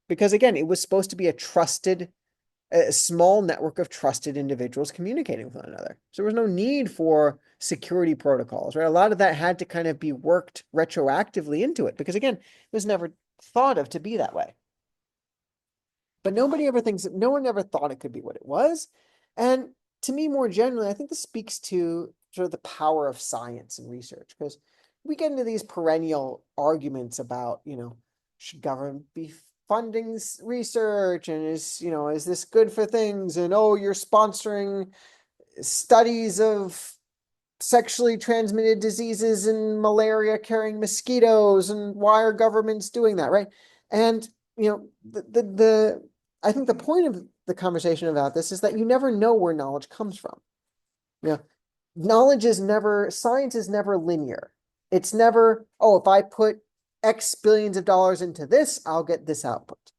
Speaker 1: Because again, it was supposed to be a small network of trusted individuals communicating with one another. So there was no need for security protocols, right? A lot of that had to kind of be worked retroactively into it because again, it was never thought of to be that way. But no one ever thought it could be what it was. And to me, more generally, I think this speaks to sort of the power of science and research because we get into these perennial arguments about, should government be funding research and is this good for things? And you're sponsoring studies of sexually transmitted diseases and malaria carrying mosquitoes, and why are governments doing that, right? And I think the point of the conversation about this is that you never know where knowledge comes from. Science is never linear. It's never, if I put X billions of dollars into this, I'll get this output.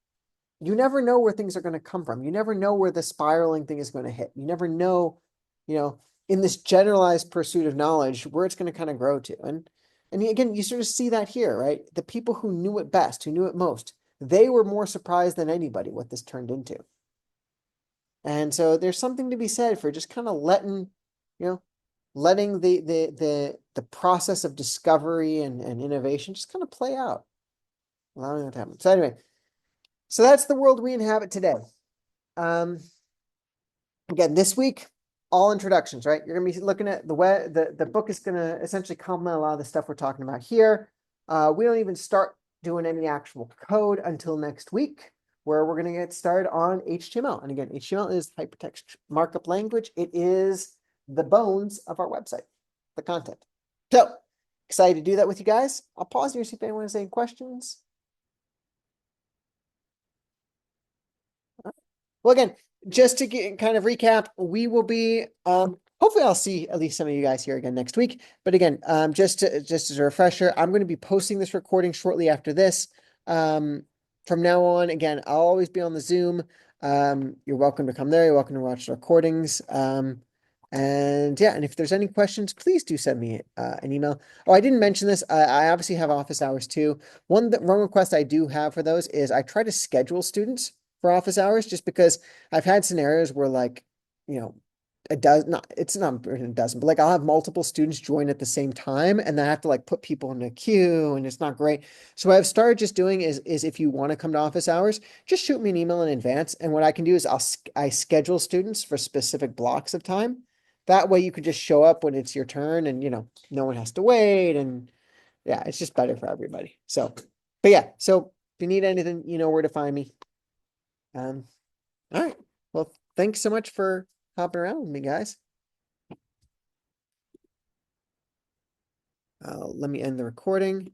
Speaker 1: You never know where things are going to come from. You never know where the spiraling thing is going to hit. You never know, in this generalized pursuit of knowledge, where it's going to kind of grow to. And again, you sort of see that here, right? The people who knew it best, who knew it most, they were more surprised than anybody what this turned into. And so there's something to be said for just kind of letting the process of discovery and innovation just kind of play out, allowing that to happen. So anyway, so that's the world we inhabit today. Again, this week, all introductions, right? You're gonna be looking at the web, the book is gonna essentially complement a lot of the stuff we're talking about here. We don't even start doing any actual code until next week, where we're gonna get started on HTML. And again, HTML is hypertext markup language. It is the bones of our website, the content. So excited to do that with you guys. I'll pause here, see if anyone has any questions. Well, again, just to get kind of recap, we will be hopefully I'll see at least some of you guys here again next week. But again, just as a refresher, I'm going to be posting this recording shortly after this. From now on, again, I'll always be on the Zoom. You're welcome to come there. You're welcome to watch the recordings. And yeah, and if there's any questions, please do send me an email. Oh, I didn't mention this. I obviously have office hours too. One request I do have for those is I try to schedule students for office hours, just because I've had scenarios where, like, you know, it's not a dozen, but like I'll have multiple students join at the same time, and then I have to like put people in a queue, and it's not great. So what I've started just doing is if you want to come to office hours, just shoot me an email in advance. And what I can do is I schedule students for specific blocks of time. That way you can just show up when it's your turn, and no one has to wait. And yeah, it's just better for everybody. So, but yeah, so if you need anything, you know where to find me. All right. Well, thanks so much for hopping around with me, guys. Let me end the recording.